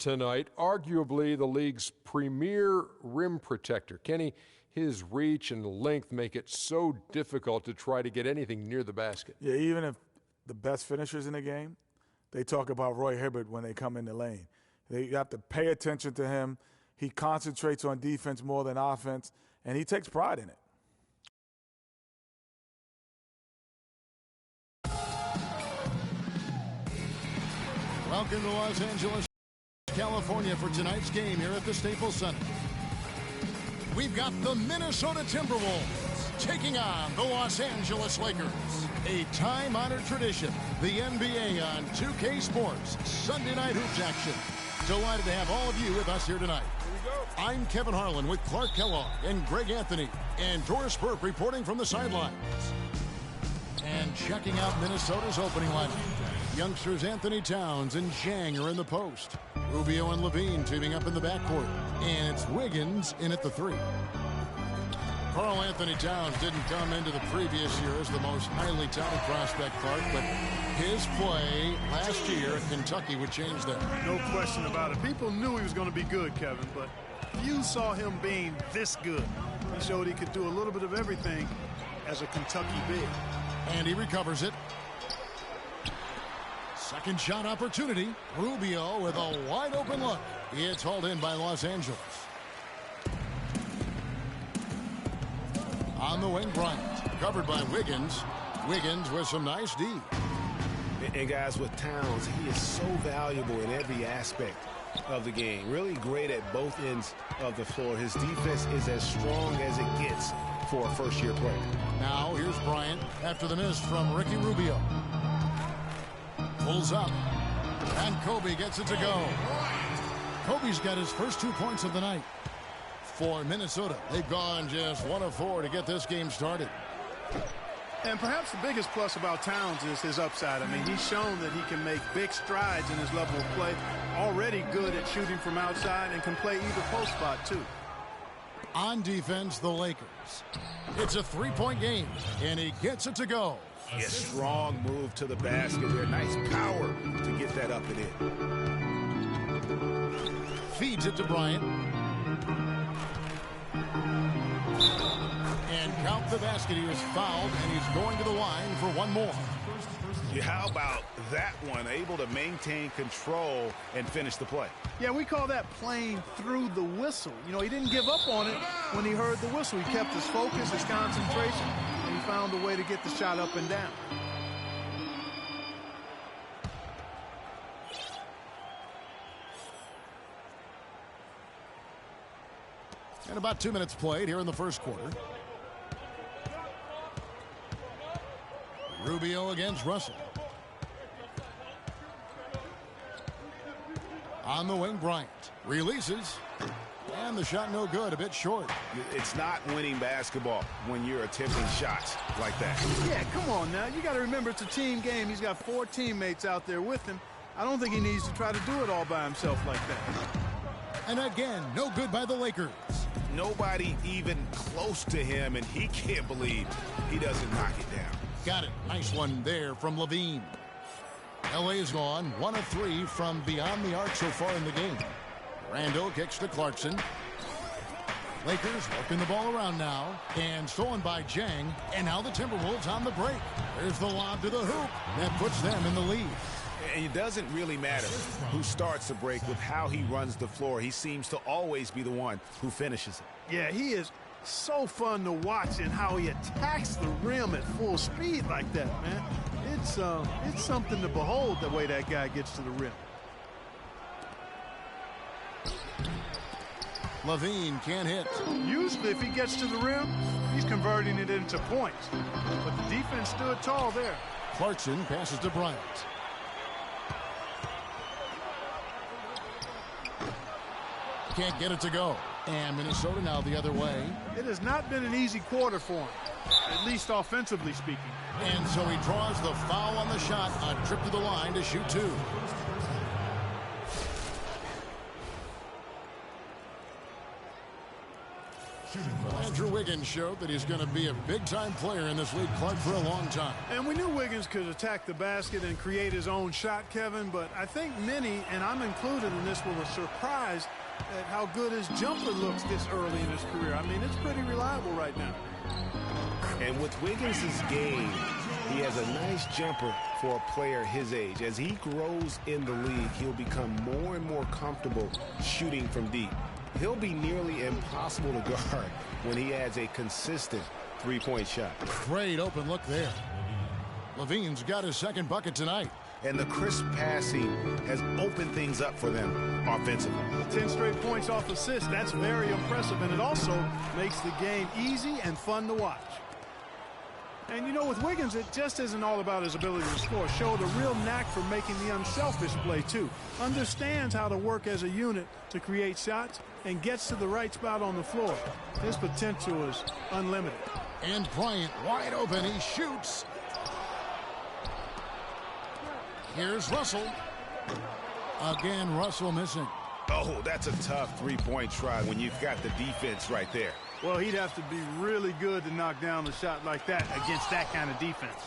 tonight, arguably the league's premier rim protector. Kenny, his reach and length make it so difficult to try to get anything near the basket. Yeah, even if the best finishers in the game, they talk about Roy Hibbert when they come in the lane. You have to pay attention to him. He concentrates on defense more than offense, and he takes pride in it. Welcome to Los Angeles, California for tonight's game here at the Staples Center. We've got the Minnesota Timberwolves taking on the Los Angeles Lakers. A time-honored tradition, the NBA on 2K Sports Sunday Night Hoops action. Delighted to have all of you with us here tonight. I'm Kevin Harlan with Clark Kellogg and Greg Anthony and Doris Burke reporting from the sidelines. And checking out Minnesota's opening lineup. Youngsters Anthony Towns and Zhang are in the post. Rubio and Levine teaming up in the backcourt. And it's Wiggins in at the 3. Karl Anthony Towns didn't come into the previous year as the most highly touted prospect, Clark, but his play last year at Kentucky would change that. No question about it. People knew he was going to be good, Kevin, but few saw him being this good. He showed he could do a little bit of everything as a Kentucky big. And he recovers it. Second shot opportunity. Rubio with a wide open look. It's hauled in by Los Angeles. On the wing, Bryant. Covered by Wiggins. Wiggins with some nice D. And guys, with Towns, he is so valuable in every aspect of the game. Really great at both ends of the floor. His defense is as strong as it gets for a first-year player. Now here's Bryant after the miss from Ricky Rubio. Pulls up. And Kobe gets it to go. Kobe's got his first 2 points of the night. For Minnesota, they've gone just 1 of 4 to get this game started. And perhaps the biggest plus about Towns is his upside. I mean, he's shown that he can make big strides in his level of play. Already good at shooting from outside and can play either post spot, too. On defense, the Lakers. It's a 3-point game, and he gets it to go. A strong move to the basket there. Nice power to get that up and in. Feeds it to Bryant. And count the basket. He was fouled, and he's going to the line for one more. Yeah, how about that one? Able to maintain control and finish the play. Yeah, we call that playing through the whistle. You know, he didn't give up on it when he heard the whistle. He kept his focus, his concentration, and he found a way to get the shot up and down. And about 2 minutes played here in the first quarter. Rubio against Russell. On the wing, Bryant releases, and the shot no good, a bit short. It's not winning basketball when you're attempting shots like that. Yeah, come on now. You got to remember it's a team game. He's got 4 teammates out there with him. I don't think he needs to try to do it all by himself like that. And again, no good by the Lakers. Nobody even close to him, and he can't believe he doesn't knock it down. Got it. Nice one there from Levine. LA is gone 1 of 3 from beyond the arc so far in the game. Randall kicks to Clarkson. Lakers working the ball around now. And stolen by Zhang. And now the Timberwolves on the break. There's the lob to the hoop. That puts them in the lead. And it doesn't really matter who starts the break with how he runs the floor. He seems to always be the one who finishes it. Yeah, he is so fun to watch in how he attacks the rim at full speed like that, man. It's something to behold the way that guy gets to the rim. Levine can't hit. Usually if he gets to the rim, he's converting it into points. But the defense stood tall there. Clarkson passes to Bryant. Can't get it to go. And Minnesota now the other way. It has not been an easy quarter for him, at least offensively speaking. And so he draws the foul on the shot. A trip to the line to shoot 2. Andrew Wiggins showed that he's going to be a big-time player in this league, Clark, for a long time. And we knew Wiggins could attack the basket and create his own shot, Kevin, but I think many, and I'm included in this, were surprised at how good his jumper looks this early in his career. I mean, it's pretty reliable right now. And with Wiggins' game, he has a nice jumper for a player his age. As he grows in the league, he'll become more and more comfortable shooting from deep. He'll be nearly impossible to guard when he adds a consistent three-point shot. Great open look there. Levine's got his second bucket tonight. And the crisp passing has opened things up for them offensively. 10 straight points off assists. That's very impressive, and it also makes the game easy and fun to watch. And, you know, with Wiggins, it just isn't all about his ability to score. Showed a real knack for making the unselfish play, too. Understands how to work as a unit to create shots and gets to the right spot on the floor. His potential is unlimited. And Bryant wide open. He shoots. Here's Russell. Again, Russell missing. Oh, that's a tough three-point try when you've got the defense right there. Well, he'd have to be really good to knock down a shot like that against that kind of defense.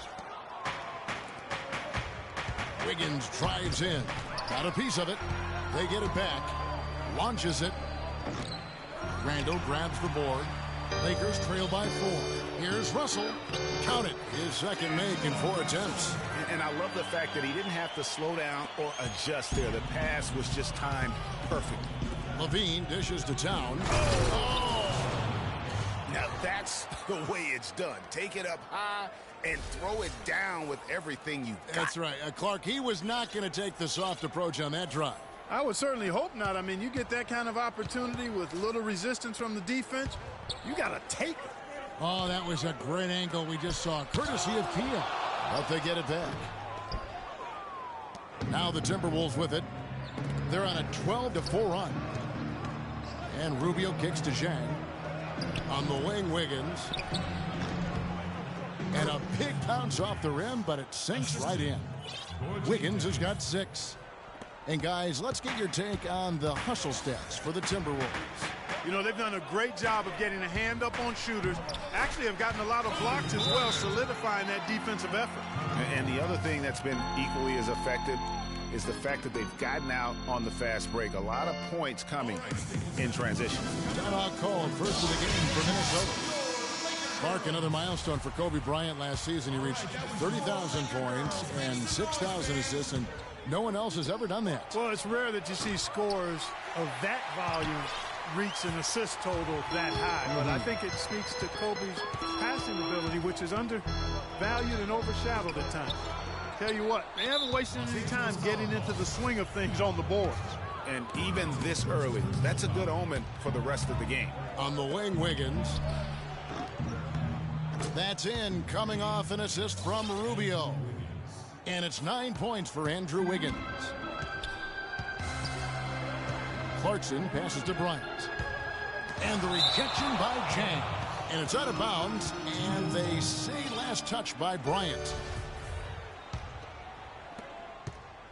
Wiggins drives in. Got a piece of it. They get it back. Launches it. Randall grabs the board. Lakers trail by 4. Here's Russell. Count it. His second make in 4 attempts. And I love the fact that he didn't have to slow down or adjust there. The pass was just timed perfect. Levine dishes to Town. Oh! Now that's the way it's done. Take it up high and throw it down with everything you got. That's right. Clark, he was not going to take the soft approach on that drive. I would certainly hope not. I mean, you get that kind of opportunity with little resistance from the defense, you got to take it. Oh, that was a great angle we just saw, courtesy of Kia. But they get it back. Now the Timberwolves with it. They're on a 12-4 run. And Rubio kicks to Zhang. On the wing, Wiggins. And a big bounce off the rim, but it sinks right in. Wiggins has got 6. And guys, let's get your take on the hustle stats for the Timberwolves. You know, they've done a great job of getting a hand up on shooters. Actually have gotten a lot of blocks as well, solidifying that defensive effort. And the other thing that's been equally as effective is the fact that they've gotten out on the fast break. A lot of points coming in transition. Timeout called, first of the game for Minnesota. Clark, another milestone for Kobe Bryant last season. He reached 30,000 points and 6,000 assists, and no one else has ever done that. Well, it's rare that you see scores of that volume reach an assist total that high. But I think it speaks to Kobe's passing ability, which is undervalued and overshadowed at times. Tell you what, they haven't wasted any time getting into the swing of things on the boards. And even this early, that's a good omen for the rest of the game. On the wing, Wiggins. That's in, coming off an assist from Rubio. And it's 9 points for Andrew Wiggins. Clarkson passes to Bryant. And the rejection by Zhang. And it's out of bounds, and they say last touch by Bryant.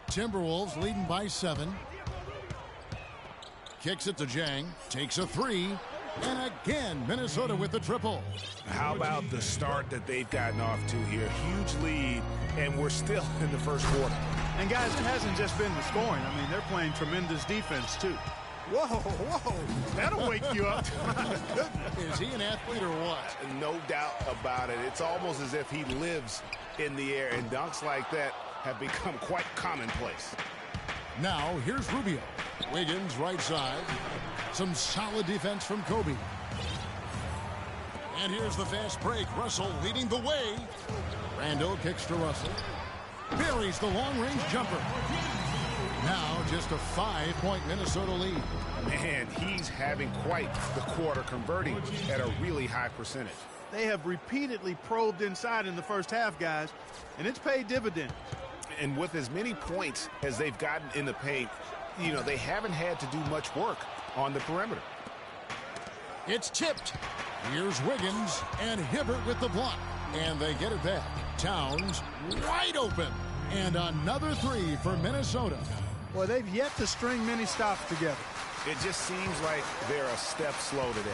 Timberwolves leading by 7. Kicks it to Zhang. Takes a 3. And again, Minnesota with the triple. How about the start that they've gotten off to here? Huge lead, and we're still in the first quarter. And, guys, it hasn't just been the scoring. I mean, they're playing tremendous defense, too. Whoa, whoa. That'll wake you up. My goodness. Is he an athlete or what? No doubt about it. It's almost as if he lives in the air, and dunks like that have become quite commonplace. Now, here's Rubio. Wiggins, right side. Some solid defense from Kobe. And here's the fast break. Russell leading the way. Randall kicks to Russell. Buries the long-range jumper. Now just a 5-point Minnesota lead. Man, he's having quite the quarter, converting at a really high percentage. They have repeatedly probed inside in the first half, guys, and it's paid dividends. And with as many points as they've gotten in the paint, you know, they haven't had to do much work on the perimeter. It's tipped. Here's Wiggins and Hibbert with the block. And they get it back. Towns wide open. And another 3 for Minnesota. Well, they've yet to string many stops together. It just seems like they're a step slow today.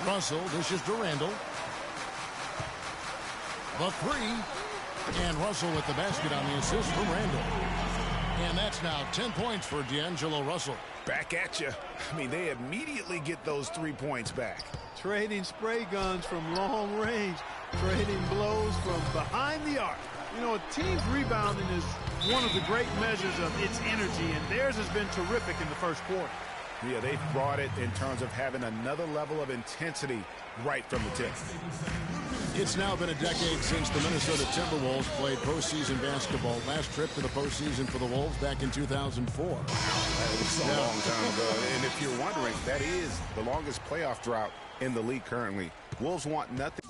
Russell dishes to Randall. The three. And Russell with the basket on the assist from Randall. And that's now 10 points for D'Angelo Russell. Back at you. I mean, they immediately get those 3 points back. Trading spray guns from long range. Trading blows from behind the arc. You know, a team's rebounding is one of the great measures of its energy, and theirs has been terrific in the first quarter. Yeah, they've brought it in terms of having another level of intensity right from the tip. It's now been a decade since the Minnesota Timberwolves played postseason basketball. Last trip to the postseason for the Wolves back in 2004. That was a long time ago. And if you're wondering, that is the longest playoff drought in the league currently. Wolves want nothing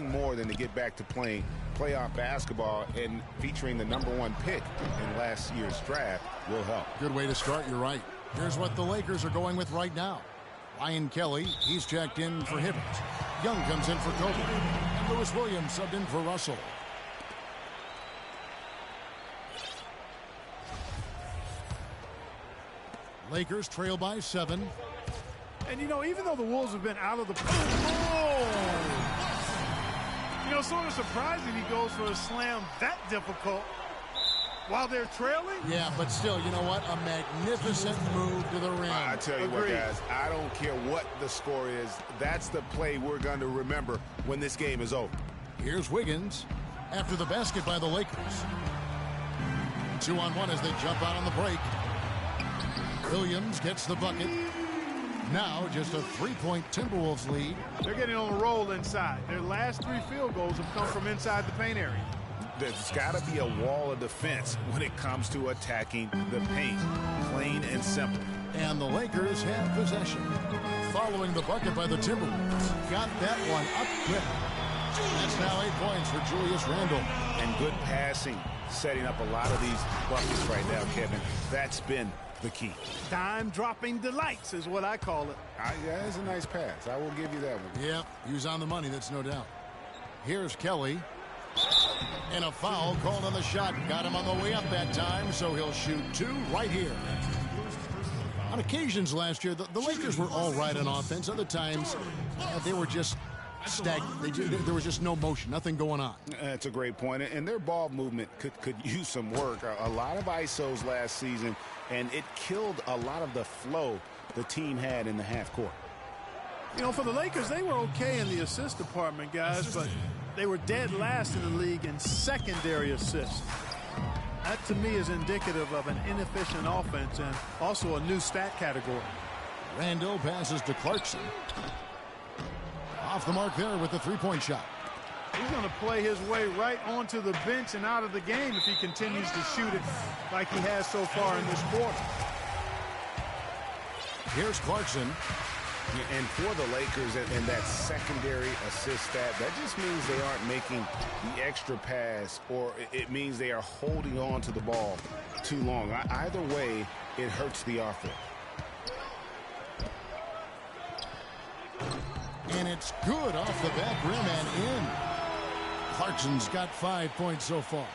more than to get back to playing playoff basketball, and featuring the #1 pick in last year's draft will help. Good way to start, you're right. Here's what the Lakers are going with right now. Ryan Kelly, he's checked in for Hibbert. Young comes in for Kobe. And Lewis Williams subbed in for Russell. Lakers trail by 7. And, you know, even though the Wolves have been out of the you know, sort of surprising he goes for a slam that difficult while they're trailing. Yeah, but still, you know what? A magnificent move to the rim. I tell you what, guys, I don't care what the score is. That's the play we're going to remember when this game is over. Here's Wiggins after the basket by the Lakers. 2-on-1 as they jump out on the break. Williams gets the bucket. Now just a 3-point Timberwolves lead. They're getting on a roll inside. Their last 3 field goals have come from inside the paint area. There's got to be a wall of defense when it comes to attacking the paint. Plain and simple. And the Lakers have possession. Following the bucket by the Timberwolves. Got that one up quick. That's now 8 points for Julius Randle. And good passing, setting up a lot of these buckets right now, Kevin. That's been the key. Time-dropping delights is what I call it. Yeah, it's a nice pass. I will give you that one. Yep, he was on the money, that's no doubt. Here's Kelly. And a foul called on the shot. Got him on the way up that time, so he'll shoot 2 right here. On occasions last year, the Lakers were all right on offense. Other times, they were just stagnant. There was just no motion, nothing going on. That's a great point. And their ball movement could use some work. A lot of ISOs last season, and it killed a lot of the flow the team had in the half court. You know, for the Lakers, they were okay in the assist department, guys, but they were dead last in the league in secondary assists. That, to me, is indicative of an inefficient offense and also a new stat category. Randall passes to Clarkson. Off the mark there with the 3-point shot. He's going to play his way right onto the bench and out of the game if he continues to shoot it like he has so far in this quarter. Here's Clarkson. And for the Lakers and that secondary assist stat, that just means they aren't making the extra pass, or it means they are holding on to the ball too long. Either way, it hurts the offense. And it's good off the back rim and in. Clarkson's got 5 points so far.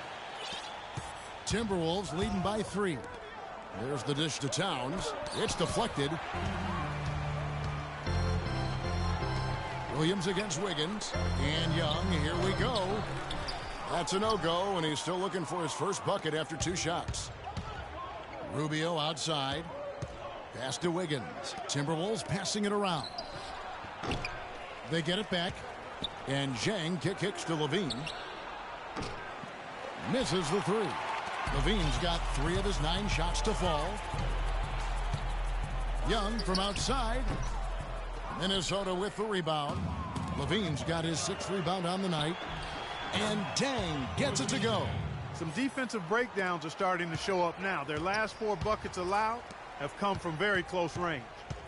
Timberwolves leading by 3. There's the dish to Towns. It's deflected. Williams against Wiggins. And Young, here we go. That's a no-go, and he's still looking for his first bucket after 2 shots. Rubio outside. Pass to Wiggins. Timberwolves passing it around. They get it back. And Zhang kicks to Levine. Misses the 3. Levine's got 3 of his 9 shots to fall. Young from outside. Minnesota with the rebound. Levine's got his 6th rebound on the night. And Dang gets it to go. Some defensive breakdowns are starting to show up now. Their last 4 buckets allowed have come from very close range.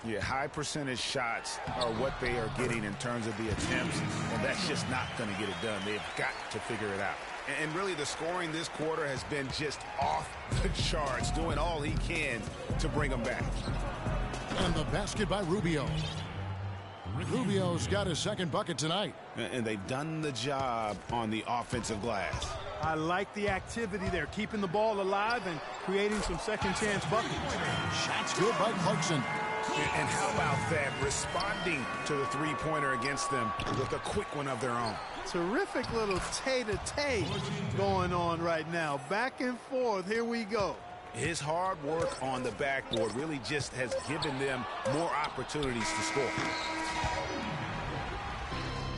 Yeah, high percentage shots are what they are getting in terms of the attempts, and that's just not going to get it done. They've got to figure it out. And really, the scoring this quarter has been just off the charts, doing all he can to bring them back. And the basket by Rubio. Rubio's got his second bucket tonight. And they've done the job on the offensive glass. I like the activity there, keeping the ball alive and creating some second chance buckets. Shot's good by Clarkson. And how about that, responding to the three-pointer against them with a quick one of their own. Terrific little tay-to-tay going on right now. Back and forth, here we go. His hard work on the backboard really just has given them more opportunities to score.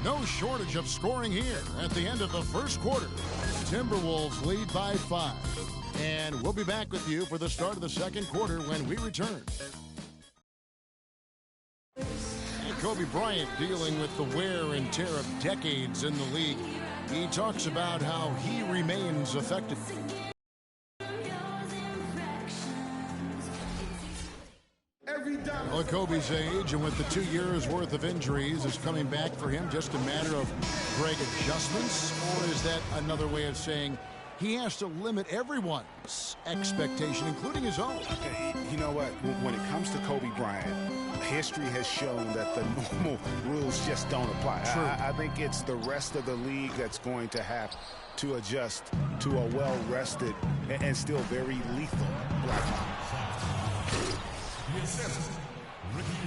No shortage of scoring here at the end of the first quarter. Timberwolves lead by 5. And we'll be back with you for the start of the second quarter when we return. And Kobe Bryant dealing with the wear and tear of decades in the league. He talks about how he remains effective. Well, Kobe's age, and with the 2 years worth of injuries, is coming back for him just a matter of Greg adjustments, or is that another way of saying he has to limit everyone's expectation, including his own? You know what? When it comes to Kobe Bryant, history has shown that the normal rules just don't apply. I think it's the rest of the league that's going to have to adjust to a well-rested and still very lethal Black Mamba.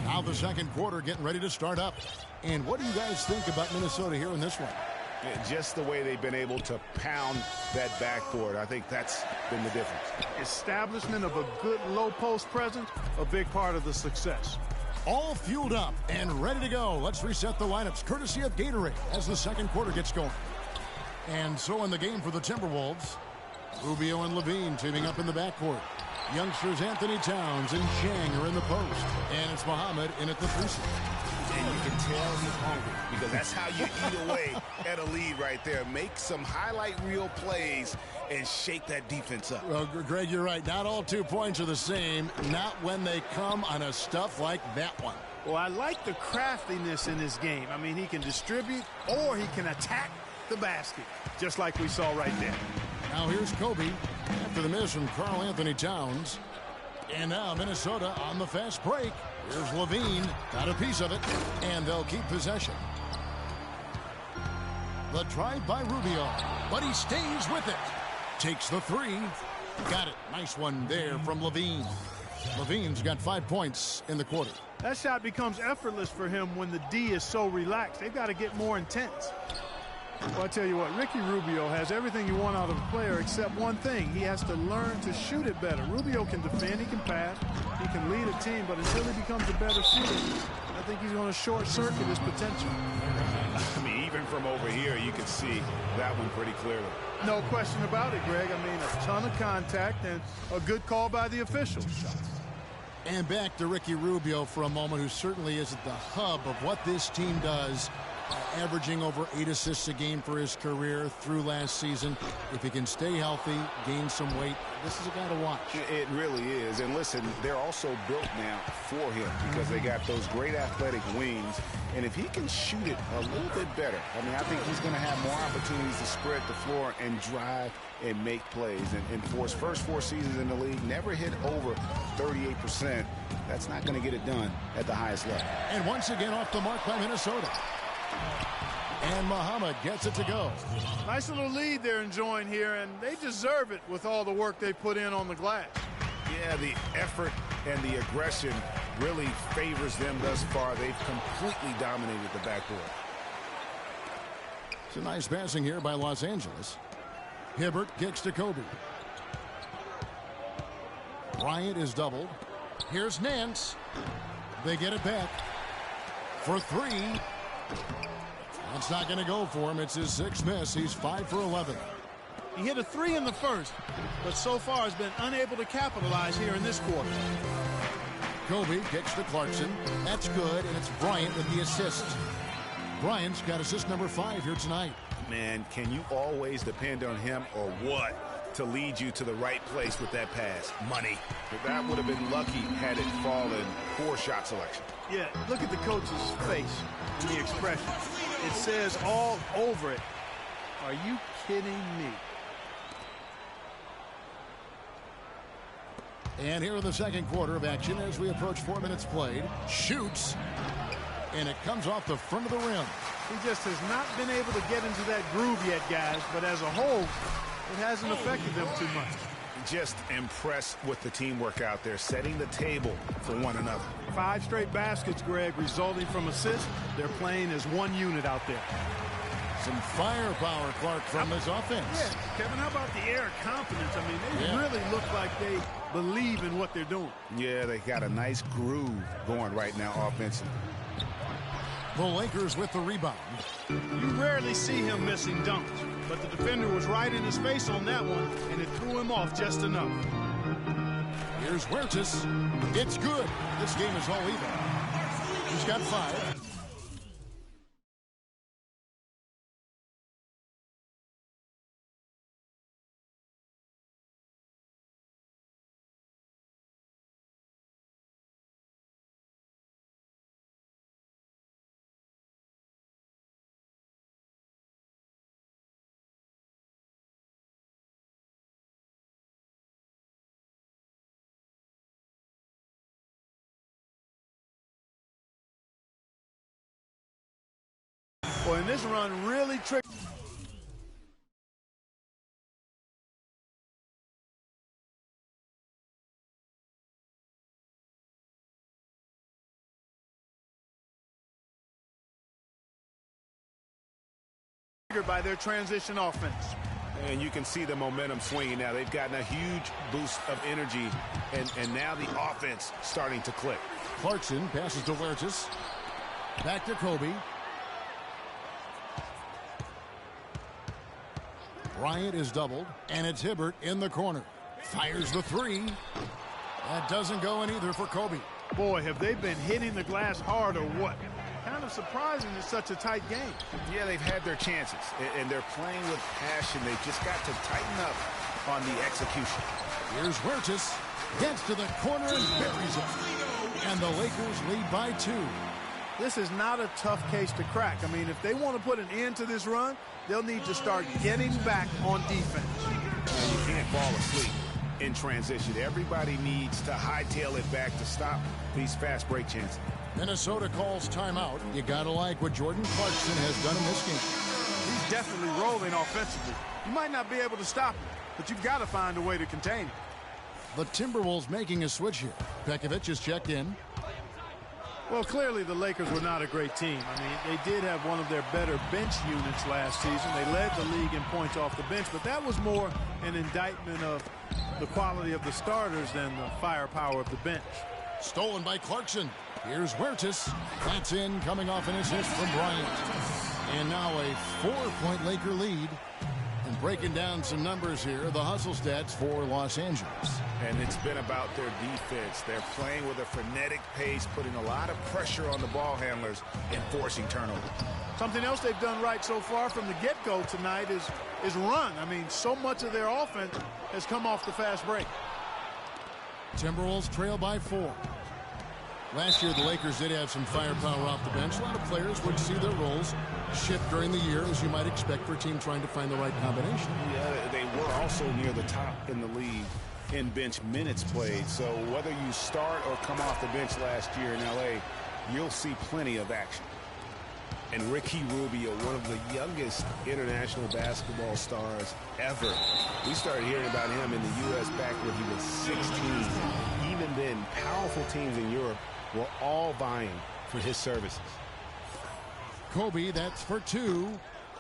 Now the second quarter getting ready to start up. And what do you guys think about Minnesota here in this one? Just the way they've been able to pound that backboard. I think that's been the difference. Establishment of a good low post presence, a big part of the success. All fueled up and ready to go. Let's reset the lineups courtesy of Gatorade as the second quarter gets going. And so in the game for the Timberwolves, Rubio and Levine teaming up in the backcourt. Youngsters Anthony Towns and Chang are in the post. And it's Muhammad in at the 3 slot. And you can tell he's hungry because that's how you eat away at a lead right there. Make some highlight reel plays and shake that defense up. Well, Greg, you're right. Not all 2 points are the same. Not when they come on a stuff like that one. Well, I like the craftiness in his game. I mean, he can distribute or he can attack the basket, just like we saw right there. Now here's Kobe after the miss from Karl Anthony Towns. And now Minnesota on the fast break. Here's Levine, got a piece of it, and they'll keep possession. The drive by Rubio, but he stays with it. Takes the 3. Got it. Nice one there from Levine. Levine's got 5 points in the quarter. That shot becomes effortless for him when the D is so relaxed. They've got to get more intense. Well, I tell you what, Ricky Rubio has everything you want out of a player except one thing. He has to learn to shoot it better. Rubio can defend, he can pass, he can lead a team, but until he becomes a better shooter, I think he's going to short-circuit his potential. I mean, even from over here, you can see that one pretty clearly. No question about it, Greg. I mean, a ton of contact and a good call by the officials. And back to Ricky Rubio for a moment, who certainly is at the hub of what this team does. Averaging over 8 assists a game for his career through last season. If he can stay healthy, gain some weight, this is a guy to watch. It really is. And listen, they're also built now for him because they got those great athletic wings. And if he can shoot it a little bit better, I mean, I think he's going to have more opportunities to spread the floor and drive and make plays. And for his first 4 seasons in the league, never hit over 38%. That's not going to get it done at the highest level. And once again off the mark by Minnesota. And Muhammad gets it to go. Nice little lead they're enjoying here, and they deserve it with all the work they put in on the glass. Yeah, the effort and the aggression really favors them thus far. They've completely dominated the backboard. It's a nice passing here by Los Angeles. Hibbert kicks to Kobe. Bryant is doubled. Here's Nance. They get it back for 3. That's not going to go for him. It's his 6th miss. He's 5 for 11. He hit a 3 in the first, but so far has been unable to capitalize here in this quarter. Kobe kicks to Clarkson. That's good, and it's Bryant with the assist. Bryant's got assist number 5 here tonight. Man, can you always depend on him or what to lead you to the right place with that pass? Money. But that would have been lucky had it fallen. Poor shot selection. Yeah, look at the coach's face and the expression. It says all over it, are you kidding me? And here in the second quarter of action as we approach 4 minutes played. Shoots. and it comes off the front of the rim. He just has not been able to get into that groove yet, guys, but as a whole, it hasn't affected them too much. Just impressed with the teamwork out there, setting the table for one another. 5 straight baskets, Greg, resulting from assists. They're playing as one unit out there. Some firepower, Clark, from this offense. Yeah, Kevin, how about the air of confidence? I mean, they really look like they believe in what they're doing. Yeah, they got a nice groove going right now offensively. The Lakers with the rebound. You rarely see him missing dunks, but the defender was right in his face on that one, and it threw him off just enough. Here's Huertas. It's good. This game is all even. He's got 5. Boy, and this run really tricked. By their transition offense. And you can see the momentum swinging now. They've gotten a huge boost of energy, and now the offense starting to click. Clarkson passes to Huertas. Back to Kobe. Bryant is doubled, and it's Hibbert in the corner. Fires the 3. That doesn't go in either for Kobe. Boy, have they been hitting the glass hard or what? Kind of surprising it's such a tight game. Yeah, they've had their chances, and they're playing with passion. They've just got to tighten up on the execution. Here's Huertas. Gets to the corner and buries it. And the Lakers lead by 2. This is not a tough case to crack. I mean, if they want to put an end to this run, they'll need to start getting back on defense. And you can't fall asleep in transition. Everybody needs to hightail it back to stop these fast break chances. Minnesota calls timeout. You got to like what Jordan Clarkson has done in this game. He's definitely rolling offensively. You might not be able to stop him, but you've got to find a way to contain him. The Timberwolves making a switch here. Pekovic is checked in. Well, clearly the Lakers were not a great team. I mean, they did have one of their better bench units last season. They led the league in points off the bench, but that was more an indictment of the quality of the starters than the firepower of the bench. Stolen by Clarkson. Here's Huertas. That's in, coming off an assist from Bryant. And now a 4-point Laker lead. And breaking down some numbers here, the hustle stats for Los Angeles. And it's been about their defense. They're playing with a frenetic pace, putting a lot of pressure on the ball handlers and forcing turnovers. Something else they've done right so far from the get-go tonight is run. I mean, so much of their offense has come off the fast break. Timberwolves trail by 4. Last year, the Lakers did have some firepower off the bench. A lot of players would see their roles shift during the year, as you might expect for a team trying to find the right combination. Yeah, they were also near the top in the league in bench minutes played. So whether you start or come off the bench last year in L.A., you'll see plenty of action. And Ricky Rubio, one of the youngest international basketball stars ever. We started hearing about him in the U.S. back when he was 16. Even then, powerful teams in Europe were all vying for his services. Kobe, that's for 2.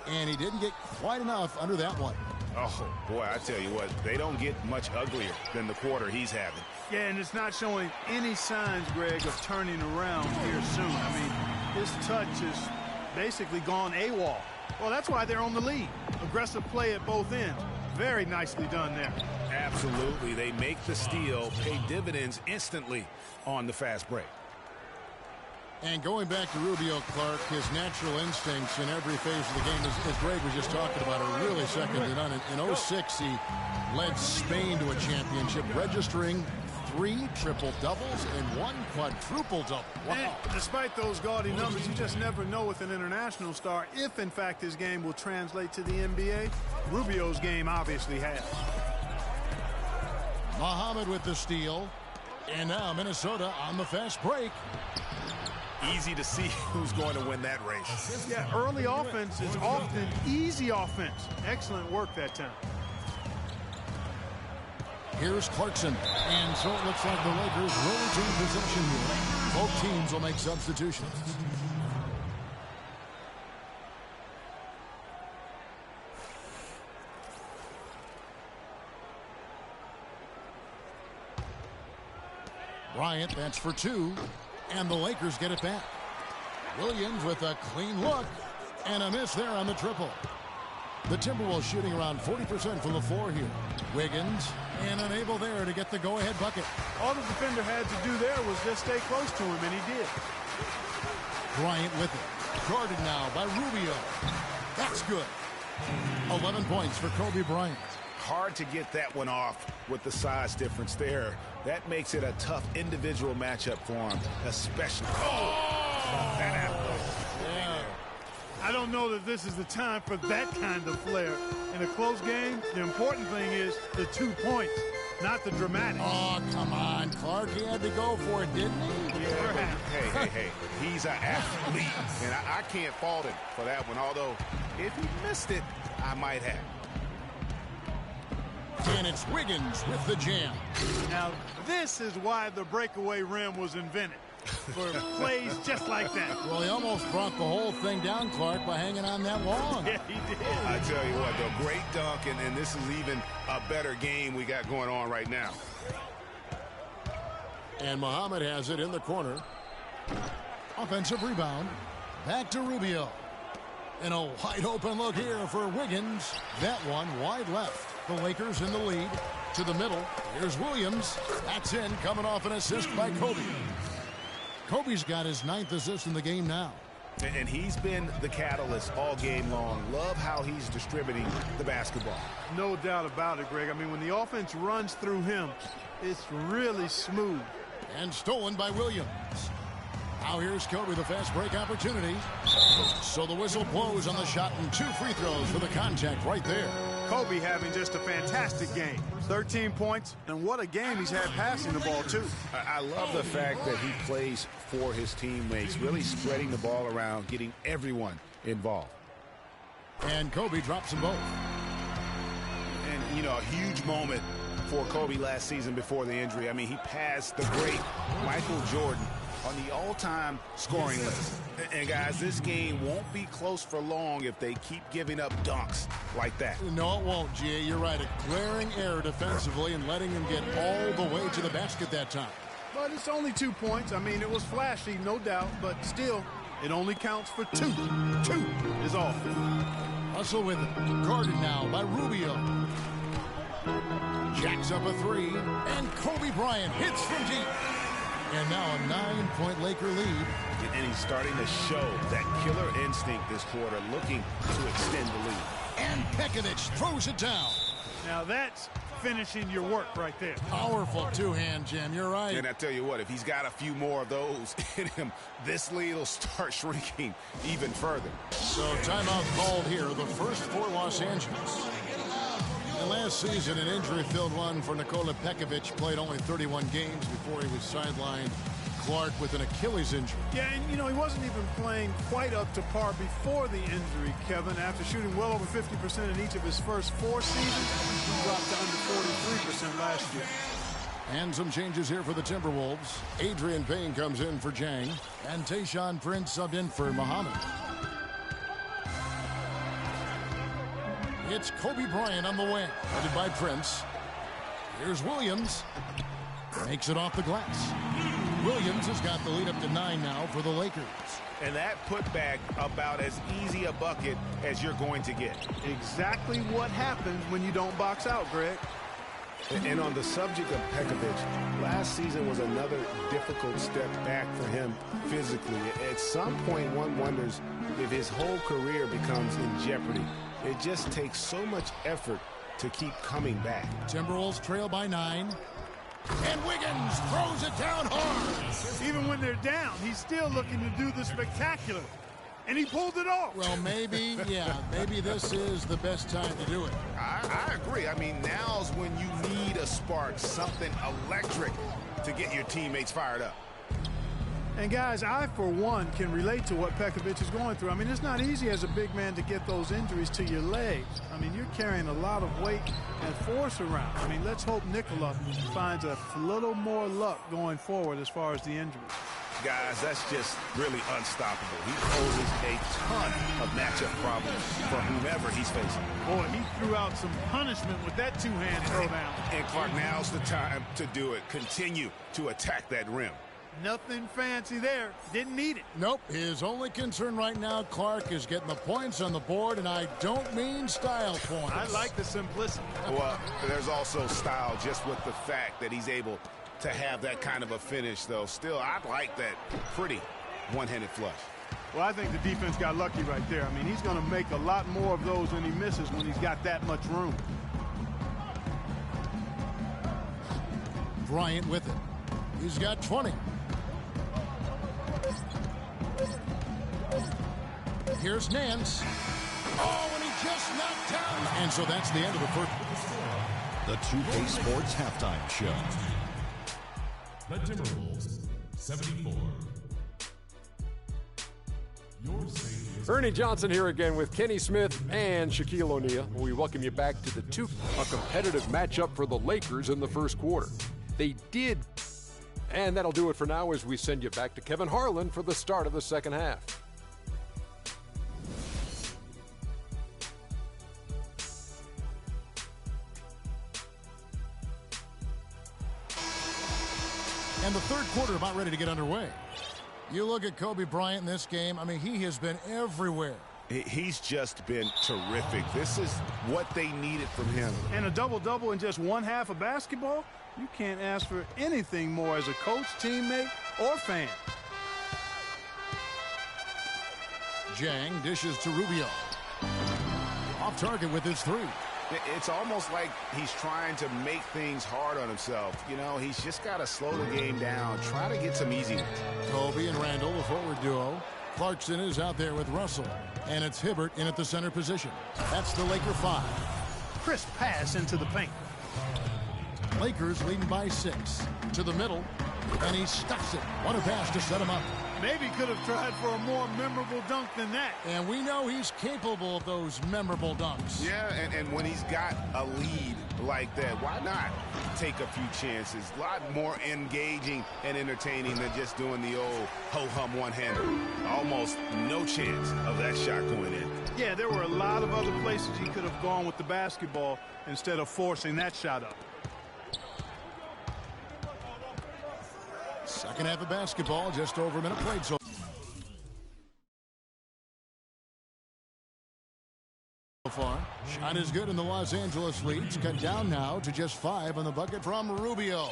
And he didn't get quite enough under that one. Oh, boy, I tell you what, they don't get much uglier than the quarter he's having. Yeah, and it's not showing any signs, Greg, of turning around here soon. I mean, his touch is basically gone AWOL. Well, that's why they're on the lead. Aggressive play at both ends. Very nicely done there. Absolutely. They make the steal, pay dividends instantly on the fast break. And going back to Rubio, Clark, his natural instincts in every phase of the game, as Greg was just talking about, are really second to none. In 06, he led Spain to a championship, registering 3 triple-doubles and 1 quadruple-double. Wow. And despite those gaudy numbers, you just never know with an international star if, in fact, his game will translate to the NBA. Rubio's game obviously has. Muhammad with the steal. And now Minnesota on the fast break. easy to see who's going to win that race. Yeah, early offense is often easy offense. Excellent work that time. Here's Clarkson. And so it looks like the Lakers will retain possession here. Both teams will make substitutions. Bryant, that's for two. And the Lakers get it back. Williams with a clean look. And a miss there on the triple. The Timberwolves shooting around 40% from the floor here. Wiggins, and unable there to get the go-ahead bucket. All the defender had to do there was just stay close to him, and he did. Bryant with it. Guarded now by Rubio. That's good. 11 points for Kobe Bryant. Hard to get that one off with the size difference there. That makes it a tough individual matchup for him, especially. Oh! That happened. Yeah. I don't know that this is the time for that kind of flair. In a close game, the important thing is the 2 points, not the dramatics. Oh, come on, Clark. He had to go for it, didn't he? Yeah, hey. He's an athlete, and I can't fault him for that one. Although, if he missed it, I might have. And it's Wiggins with the jam. Now, this is why the breakaway rim was invented. For plays just like that. Well, he almost brought the whole thing down, Clark, by hanging on that long. Yeah, he did. I tell you what, though, great dunk, and this is even a better game we got going on right now. And Muhammad has it in the corner. Offensive rebound. Back to Rubio. And a wide open look here for Wiggins. That one wide left. The Lakers in the lead. To the middle. Here's Williams. That's in, coming off an assist by Kobe. Kobe's got his 9th assist in the game now. And he's been the catalyst all game long. Love how he's distributing the basketball. No doubt about it, Greg. I mean, when the offense runs through him, it's really smooth. And stolen by Williams. Now here's Kobe, the fast break opportunity. So the whistle blows on the shot and 2 free throws for the contact right there. Kobe having just a fantastic game. 13 points, and what a game he's had passing the ball, too. I love the fact that he plays for his teammates, really spreading the ball around, getting everyone involved. And Kobe drops them both. And, you know, a huge moment for Kobe last season before the injury. I mean, he passed the great Michael Jordan on the all-time scoring list. And, guys, this game won't be close for long if they keep giving up dunks like that. No, it won't, G.A. You're right. A glaring error defensively and letting him get all the way to the basket that time. But it's only 2 points. I mean, it was flashy, no doubt, but still, it only counts for 2. 2 is all. Hustle with it. Guarded now by Rubio. Jacks up a 3, and Kobe Bryant hits from deep. And now a 9-point Laker lead. And he's starting to show that killer instinct this quarter, looking to extend the lead. And Pekovic throws it down. Now that's finishing your work right there. Powerful two-hand jam, you're right. And I tell you what, if he's got a few more of those in him, this lead will start shrinking even further. So timeout called here, the first for Los Angeles. And last season, an injury-filled one for Nikola Pekovic. Played only 31 games before he was sidelined. Clark with an Achilles injury. Yeah, and you know, he wasn't even playing quite up to par before the injury, Kevin. After shooting well over 50% in each of his first 4 seasons, he dropped to under 43% last year. And some changes here for the Timberwolves. Adrian Payne comes in for Jang. And Tayshaun Prince subbed in for Muhammad. It's Kobe Bryant on the wing, headed by Prince. Here's Williams. Makes it off the glass. Williams has got the lead up to 9 now for the Lakers. And that putback about as easy a bucket as you're going to get. Exactly what happens when you don't box out, Greg. And on the subject of Pekovic, last season was another difficult step back for him physically. At some point, one wonders if his whole career becomes in jeopardy. It just takes so much effort to keep coming back. Timberwolves trail by 9. And Wiggins throws it down hard. Even when they're down, he's still looking to do the spectacular. And he pulled it off. Well, maybe, yeah, maybe this is the best time to do it. I agree. I mean, now's when you need a spark, something electric to get your teammates fired up. And guys, I, for one, can relate to what Pekovic is going through. I mean, it's not easy as a big man to get those injuries to your legs. I mean, you're carrying a lot of weight and force around. I mean, let's hope Nikola finds a little more luck going forward as far as the injuries. Guys, that's just really unstoppable. He poses a ton of matchup problems for whomever he's facing. Boy, he threw out some punishment with that two-hand throwdown. And Clark, now's the time to do it. Continue to attack that rim. Nothing fancy there. Didn't need it. Nope. His only concern right now, Clark, is getting the points on the board, and I don't mean style points. I like the simplicity. Well, there's also style just with the fact that he's able to have that kind of a finish, though. Still, I like that pretty one-handed flush. Well, I think the defense got lucky right there. I mean, he's going to make a lot more of those than he misses when he's got that much room. Bryant with it. He's got 20. Here's Nance. Oh, and he just knocked down. And so that's the end of the first. The 2K Sports Halftime Show. The Timberwolves, 74. Ernie Johnson here again with Kenny Smith and Shaquille O'Neal. We welcome you back to a competitive matchup for the Lakers in the first quarter. They did, and that'll do it for now as we send you back to Kevin Harlan for the start of the second half. And the third quarter about ready to get underway. You look at Kobe Bryant in this game. I mean, he has been everywhere. He's just been terrific. This is what they needed from him. And a double-double in just one half of basketball? You can't ask for anything more as a coach, teammate, or fan. Jang dishes to Rubio. Off target with his three. It's almost like he's trying to make things hard on himself. You know, he's just got to slow the game down, try to get some easy ones. Kobe and Randall, the forward duo. Clarkson is out there with Russell. And it's Hibbert in at the center position. That's the Laker 5. Crisp pass into the paint. Lakers leading by 6. To the middle. And he stuffs it. What a pass to set him up. Maybe could have tried for a more memorable dunk than that. And we know he's capable of those memorable dunks. Yeah, and when he's got a lead like that, why not take a few chances? A lot more engaging and entertaining than just doing the old ho-hum one-hander. Almost no chance of that shot going in. Yeah, there were a lot of other places he could have gone with the basketball instead of forcing that shot up. Second half of basketball, just over a minute played so far. Shot is good, and the Los Angeles leads cut down now to just 5 on the bucket from Rubio.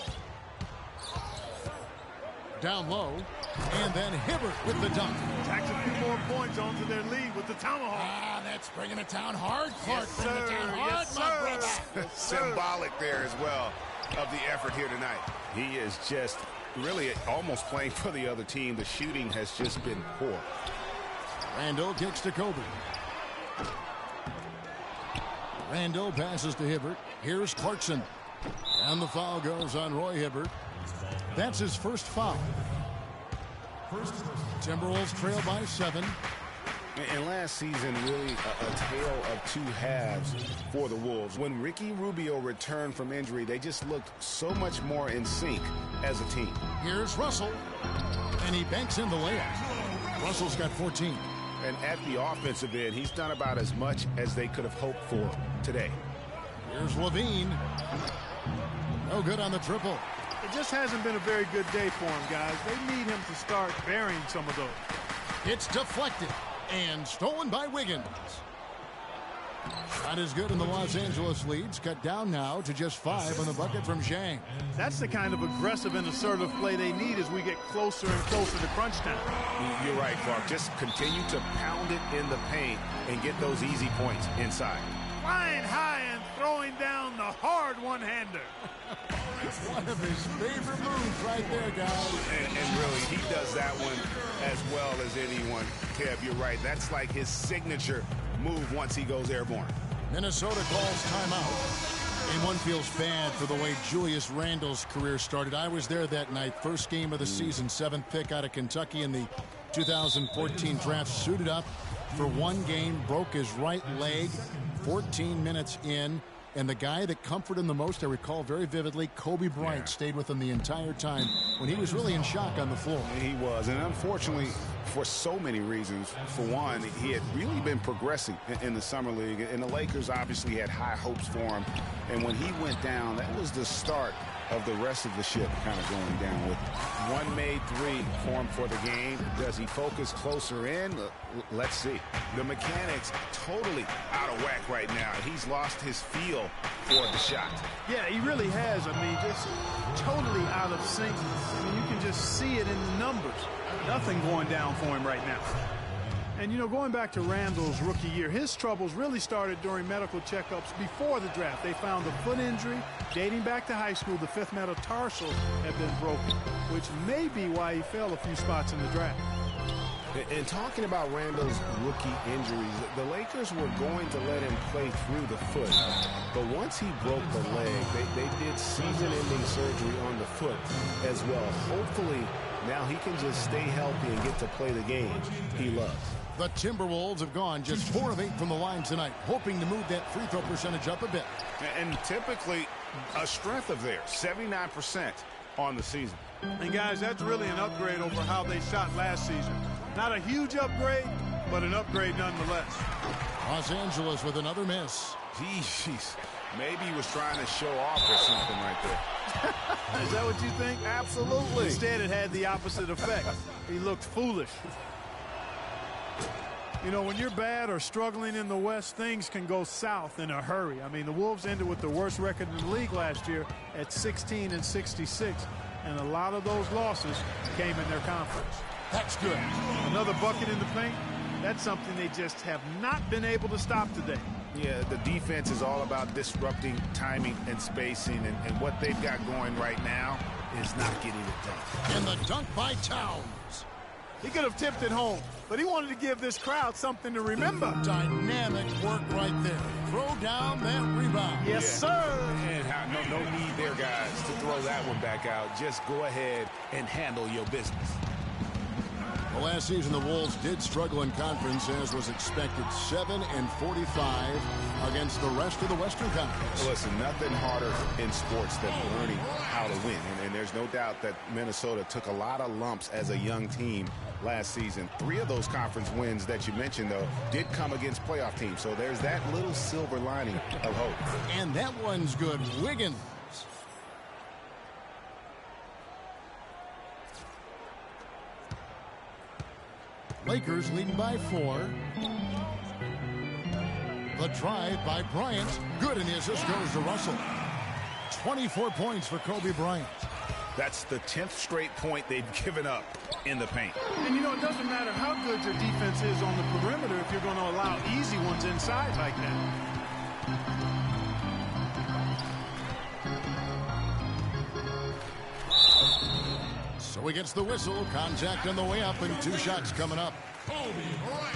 Down low, and then Hibbert with the dunk. Tacks a few more points onto their lead with the tomahawk. Ah, that's bringing it down hard. Clark, Yes, bringing it sir. down hard, Yes, my sir. brother. Yes, sir. Symbolic there as well of the effort here tonight. He is just really almost playing for the other team. The shooting has just been poor. Randall kicks to Kobe. Randall passes to Hibbert. Here's Clarkson. And the foul goes on Roy Hibbert. That's his first foul. Timberwolves trail by 7. And last season, really a tale of two halves for the Wolves. When Ricky Rubio returned from injury, they just looked so much more in sync as a team. Here's Russell. And he banks in the layup. Russell's got 14. And at the offensive end, he's done about as much as they could have hoped for today. Here's Levine. No good on the triple. It just hasn't been a very good day for him, guys. They need him to start burying some of those. It's deflected and stolen by Wiggins. Shot is good, and the Los Angeles leads cut down now to just 5 on the bucket from Zhang. That's the kind of aggressive and assertive play they need as we get closer and closer to crunch time. You're right, Clark. Just continue to pound it in the paint and get those easy points inside. Flying high and throwing down the hard one-hander. One of his favorite moves right there, guys. And really, he does that one as well as anyone. Kev, you're right. That's like his signature move once he goes airborne. Minnesota calls timeout. And one feels bad for the way Julius Randle's career started. I was there that night. First game of the season, 7th pick out of Kentucky in the 2014 draft. Suited up for one game, broke his right leg 14 minutes in. And the guy that comforted him the most, I recall very vividly, Kobe Bryant stayed with him the entire time when he was really in shock on the floor. He was, and unfortunately, for so many reasons. For one, he had really been progressing in the Summer League, and the Lakers obviously had high hopes for him. And when he went down, that was the start of the rest of the ship kind of going down with one made three for him for the game. Does he focus closer in? Let's see. The mechanics totally out of whack right now. He's lost his feel for the shot. Yeah, he really has. I mean, just totally out of sync. I mean, you can just see it in the numbers. Nothing going down for him right now. And, you know, going back to Randle's rookie year, his troubles really started during medical checkups before the draft. They found a foot injury dating back to high school. The fifth metatarsal had been broken, which may be why he fell a few spots in the draft. And talking about Randle's rookie injuries, the Lakers were going to let him play through the foot. But once he broke the leg, they did season-ending surgery on the foot as well. Hopefully, now he can just stay healthy and get to play the game he loves. The Timberwolves have gone just 4 of 8 from the line tonight, hoping to move that free throw percentage up a bit. And typically a strength of theirs, 79% on the season. And guys, that's really an upgrade over how they shot last season. Not a huge upgrade, but an upgrade nonetheless. Los Angeles with another miss. Jeez, maybe he was trying to show off or something right there. Is that what you think? Absolutely. Instead, it had the opposite effect. He looked foolish. You know, when you're bad or struggling in the West, things can go south in a hurry. I mean, the Wolves ended with the worst record in the league last year at 16-66, and a lot of those losses came in their conference. That's good. Another bucket in the paint. That's something they just have not been able to stop today. Yeah, the defense is all about disrupting timing and spacing, and what they've got going right now is not getting it done. And the dunk by Towns. He could have tipped it home, but he wanted to give this crowd something to remember. Dynamic work right there. Throw down that rebound. Yes, sir. And no need there, guys, to throw that one back out. Just go ahead and handle your business. Well, last season, the Wolves did struggle in conference, as was expected. 7-45 against the rest of the Western Conference. Listen, nothing harder in sports than learning how to win. And there's no doubt that Minnesota took a lot of lumps as a young team last season. 3 of those conference wins that you mentioned, though, did come against playoff teams. So there's that little silver lining of hope. And that one's good. Wiggins. Lakers leading by 4. The drive by Bryant. Good, and the assist goes to Russell. 24 points for Kobe Bryant. That's the 10th straight point they've given up in the paint. And, you know, it doesn't matter how good your defense is on the perimeter if you're going to allow easy ones inside like that. So he gets the whistle. Contact on the way up, and 2 shots coming up.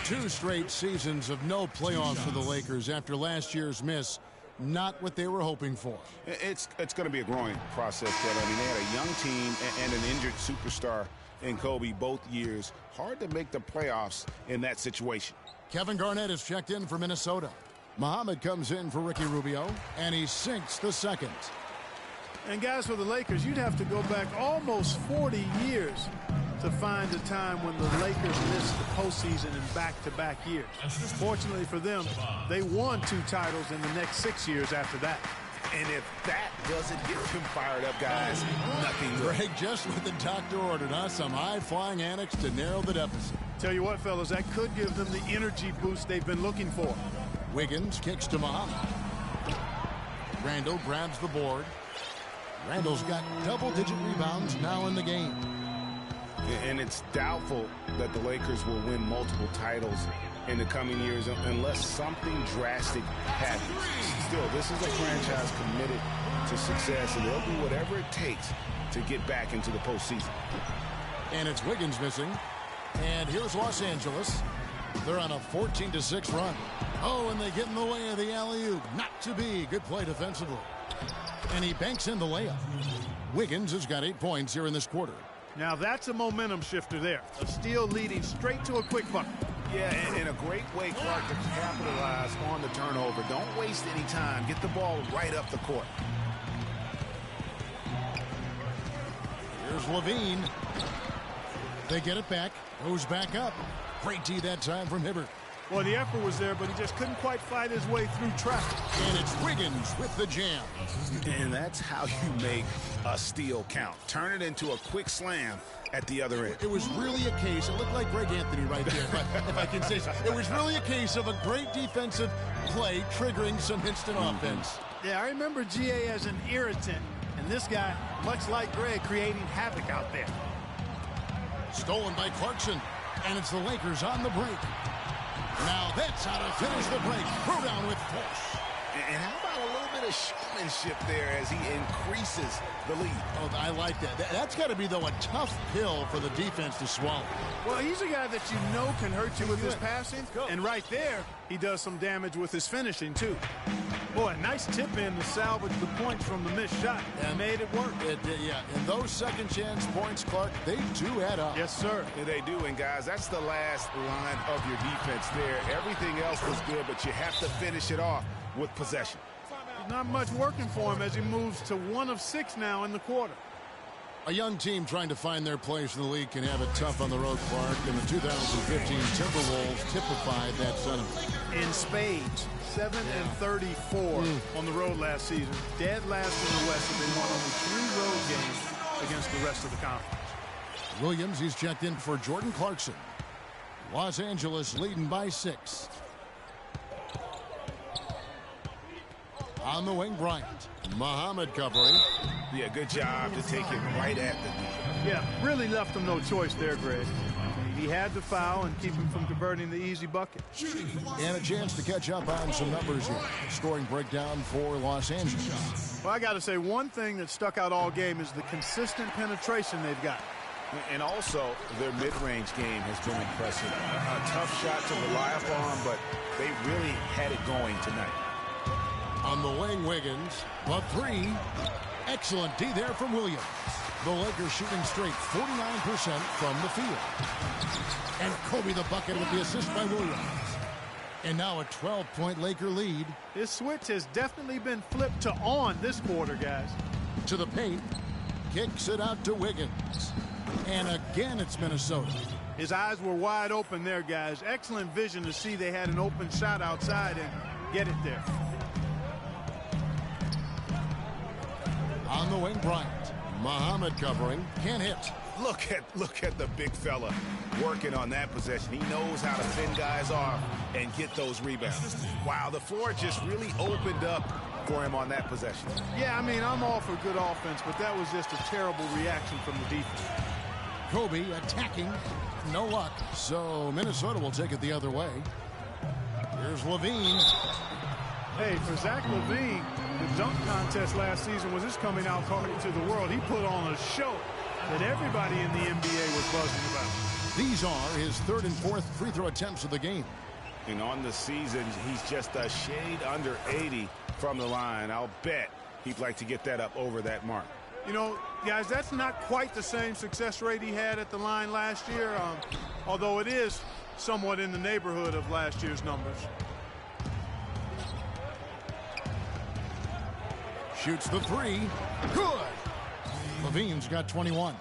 2 straight seasons of no playoffs for the Lakers after last year's miss. Not what they were hoping for. It's going to be a growing process, but I mean, they had a young team and an injured superstar in Kobe both years. Hard to make the playoffs in that situation. Kevin Garnett is checked in for Minnesota. Muhammad comes in for Ricky Rubio, and he sinks the second. And guys, for the Lakers, you'd have to go back almost 40 years to find a time when the Lakers missed the postseason in back-to-back years. Fortunately for them, they won 2 titles in the next 6 years after that. And if that doesn't get them fired up, guys, nothing will. Greg, just what the doctor ordered, huh? Some high-flying antics to narrow the deficit. Tell you what, fellas, that could give them the energy boost they've been looking for. Wiggins kicks to Muhammad. Randle grabs the board. Randle's got double-digit rebounds now in the game. And it's doubtful that the Lakers will win multiple titles in the coming years unless something drastic happens. Still, this is a franchise committed to success, and they'll do whatever it takes to get back into the postseason. And it's Wiggins missing. And here's Los Angeles. They're on a 14-6 run. Oh, and they get in the way of the alley-oop. Not to be. Good play defensively. And he banks in the layup. Wiggins has got 8 points here in this quarter. Now that's a momentum shifter there. A steal leading straight to a quick bucket. Yeah, and a great way, Clark, to capitalize on the turnover. Don't waste any time. Get the ball right up the court. Here's Levine. They get it back. Goes back up. Great D that time from Hibbert. Well, the effort was there, but he just couldn't quite fight his way through traffic. And it's Wiggins with the jam. And that's how you make a steal count. Turn it into a quick slam at the other end. It was really a case, it looked like Greg Anthony right there, but if I can say so, it was really a case of a great defensive play triggering some instant offense. Yeah, I remember GA as an irritant, and this guy, much like Greg, creating havoc out there. Stolen by Clarkson, and it's the Lakers on the break. Now that's how to finish the break. Throw down with force. And how about a little bit of showmanship there as he increases the lead? Oh, I like that. That's got to be, though, a tough pill for the defense to swallow. Well, he's a guy that you know can hurt you with his passing. And right there, he does some damage with his finishing, too. Boy, a nice tip in to salvage the points from the missed shot. And made it work. Yeah, and those second chance points, Clark, they do add up. Yes, sir. Yeah, they do, and guys, that's the last line of your defense there. Everything else was good, but you have to finish it off with possession. Not much working for him as he moves to 1 of 6 now in the quarter. A young team trying to find their place in the league can have it tough on the road, Clark, and the 2015 Timberwolves typified that sentiment. In spades, 7 and 34 on the road last season. Dead last in the West, and they won only 3 road games against the rest of the conference. Williams, he's checked in for Jordan Clarkson. Los Angeles leading by 6. On the wing, Bryant. Muhammad covering. Yeah, good job to take it right at the knee. Yeah, really left him no choice there, Greg. He had to foul and keep him from converting the easy bucket. And a chance to catch up on some numbers here. Scoring breakdown for Los Angeles. Well, I got to say, one thing that stuck out all game is the consistent penetration they've got. And also, their mid-range game has been impressive. A tough shot to rely upon, but they really had it going tonight. On the wing, Wiggins. The 3. Excellent D there from Williams. The Lakers shooting straight 49% from the field. And Kobe the bucket with the assist by Williams. And now a 12-point Laker lead. This switch has definitely been flipped to on this quarter, guys. To the paint. Kicks it out to Wiggins. And again, it's Minnesota. His eyes were wide open there, guys. Excellent vision to see they had an open shot outside and get it there. On the wing, Bryant. Muhammad covering. Can't hit. Look at the big fella working on that possession. He knows how to fend guys off and get those rebounds. Wow, the floor just really opened up for him on that possession. Yeah, I mean, I'm all for good offense, but that was just a terrible reaction from the defense. Kobe attacking. No luck. So Minnesota will take it the other way. Here's Levine. Hey, for Zach LaVine, the dunk contest last season was his coming out party to the world. He put on a show that everybody in the NBA was buzzing about. These are his 3rd and 4th free throw attempts of the game. And on the season, he's just a shade under 80 from the line. I'll bet he'd like to get that up over that mark. You know, guys, that's not quite the same success rate he had at the line last year, although it is somewhat in the neighborhood of last year's numbers. Shoots the 3. Good. Levine's got 21.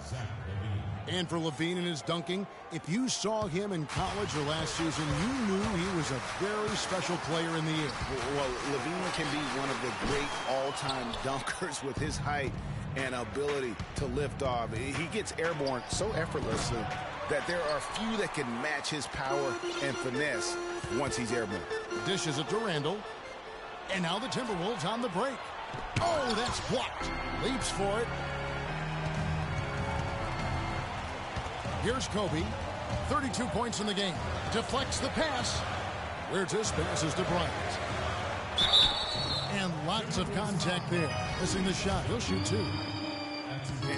And for Levine and his dunking, if you saw him in college or last season, you knew he was a very special player in the air. Well, Levine can be one of the great all-time dunkers with his height and ability to lift off. He gets airborne so effortlessly that there are few that can match his power and finesse once he's airborne. Dishes it to Randall. And now the Timberwolves on the break. Oh, that's blocked. Leaps for it. Here's Kobe. 32 points in the game. Deflects the pass. Huertas passes to Bryant. And lots of contact there. Missing the shot. He'll shoot 2.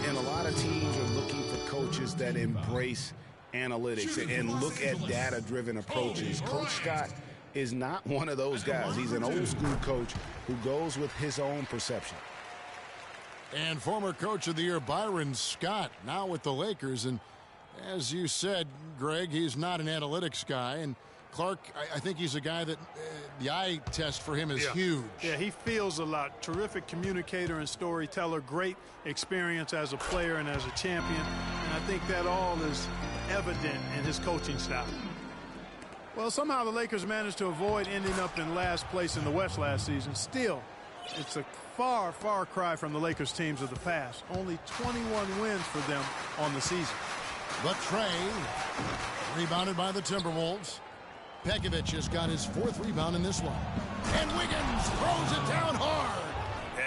And a lot of teams are looking for coaches that embrace analytics and look at data-driven approaches. Coach Scott is not one of those guys. He's an old-school coach who goes with his own perception. And former Coach of the Year Byron Scott now with the Lakers. And as you said, Greg, he's not an analytics guy. And Clark, I think he's a guy that the eye test for him is huge. Yeah, he feels a lot. Terrific communicator and storyteller. Great experience as a player and as a champion. And I think that all is evident in his coaching style. Well, somehow the Lakers managed to avoid ending up in last place in the West last season. Still, it's a far, far cry from the Lakers teams of the past. Only 21 wins for them on the season. But Trey, rebounded by the Timberwolves. Pekovic has got his 4th rebound in this one. And Wiggins throws it down hard.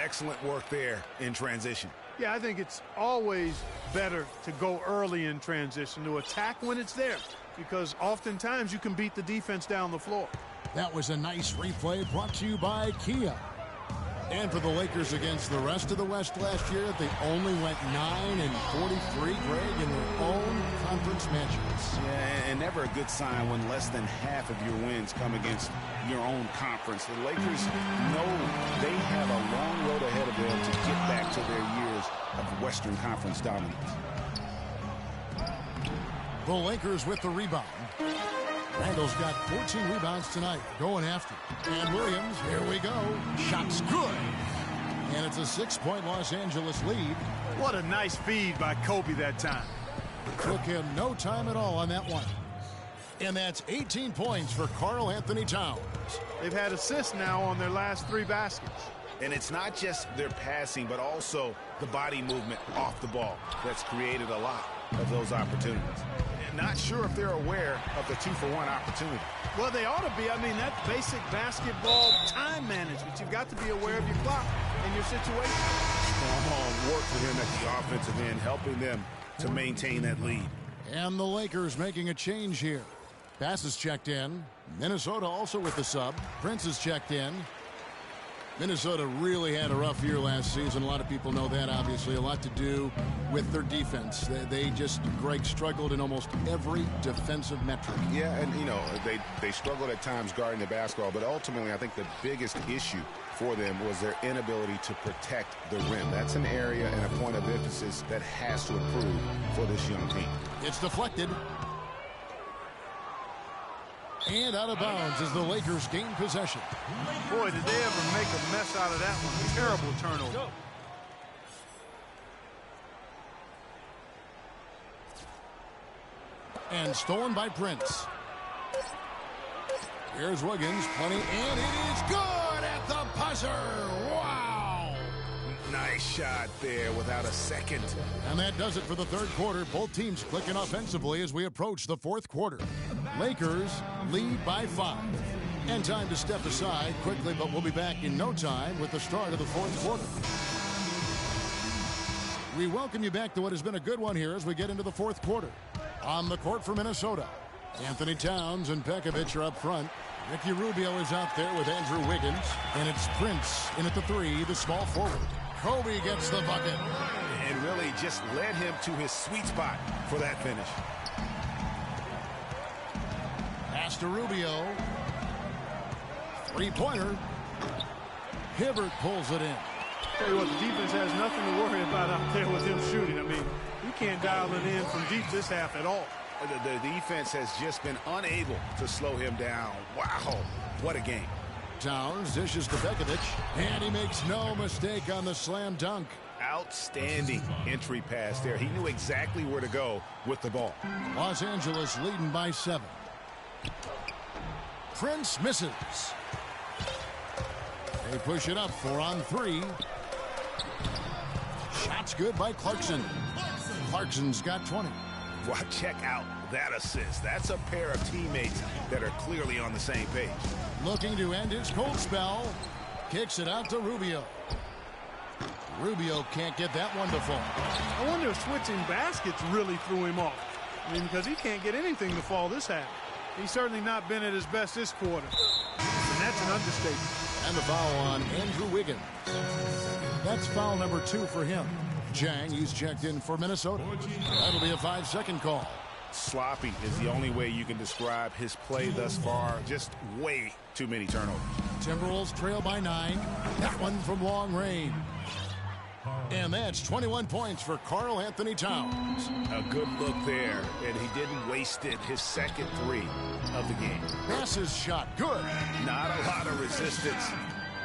Excellent work there in transition. Yeah, I think it's always better to go early in transition, to attack when it's there, because oftentimes you can beat the defense down the floor. That was a nice replay brought to you by Kia. And for the Lakers against the rest of the West last year, they only went 9-43, Greg, in their own conference matchups. Yeah, and never a good sign when less than half of your wins come against your own conference. The Lakers know they have a long road ahead of them to get back to their years of Western Conference dominance. The Lakers with the rebound. Randall's got 14 rebounds tonight, going after. And Williams, here we go. Shot's good. And it's a 6-point Los Angeles lead. What a nice feed by Kobe that time. Took him no time at all on that one. And that's 18 points for Karl Anthony Towns. They've had assists now on their last 3 baskets. And it's not just their passing, but also the body movement off the ball that's created a lot of those opportunities. Not sure if they're aware of the 2-for-1 opportunity. Well, they ought to be. I mean, that's basic basketball time management. You've got to be aware of your clock and your situation. Strong work for him at the offensive end, helping them to maintain that lead. And the Lakers making a change here. Bass is checked in. Minnesota also with the sub. Prince is checked in. Minnesota really had a rough year last season. A lot of people know that, obviously. A lot to do with their defense. They just, Greg, struggled in almost every defensive metric. Yeah, and, you know, they struggled at times guarding the basketball, but ultimately I think the biggest issue for them was their inability to protect the rim. That's an area and a point of emphasis that has to improve for this young team. It's deflected. And out of bounds as the Lakers gain possession. Boy, did they ever make a mess out of that one. Terrible turnover. And stolen by Prince. Here's Wiggins, plenty, and it is good at the buzzer. Wow! Nice shot there without a second. And that does it for the 3rd quarter. Both teams clicking offensively as we approach the 4th quarter. Lakers lead by 5. And time to step aside quickly, but we'll be back in no time with the start of the 4th quarter. We welcome you back to what has been a good one here as we get into the 4th quarter. On the court for Minnesota, Anthony Towns and Pekovic are up front. Ricky Rubio is out there with Andrew Wiggins. And it's Prince in at the 3, the small forward. Kobe gets the bucket. And really just led him to his sweet spot for that finish. Pass to Rubio. 3-pointer. Hibbert pulls it in. Tell you what, the defense has nothing to worry about out there with him shooting. I mean, you can't dial it in from deep this half at all. The defense has just been unable to slow him down. Wow, what a game. Towns dishes to Pekovic, and he makes no mistake on the slam dunk. Outstanding entry pass there. He knew exactly where to go with the ball. Los Angeles leading by 7. Prince misses. They push it up 4-on-3. Shot's good by Clarkson. Clarkson's got 20. Well, check out that assist. That's a pair of teammates that are clearly on the same page. Looking to end his cold spell. Kicks it out to Rubio. Rubio can't get that one to fall. I wonder if switching baskets really threw him off. I mean, because he can't get anything to fall this half. He's certainly not been at his best this quarter. And that's an understatement. And the foul on Andrew Wiggins. That's foul number 2 for him. Jang, he's checked in for Minnesota. That'll be a 5-second call. Sloppy is the only way you can describe his play thus far. Just way too many turnovers. Timberwolves trail by 9. That one from long range. And that's 21 points for Karl Anthony Towns. A good look there, and he didn't waste it. His second three of the game. Passes shot. Good. Not a lot of resistance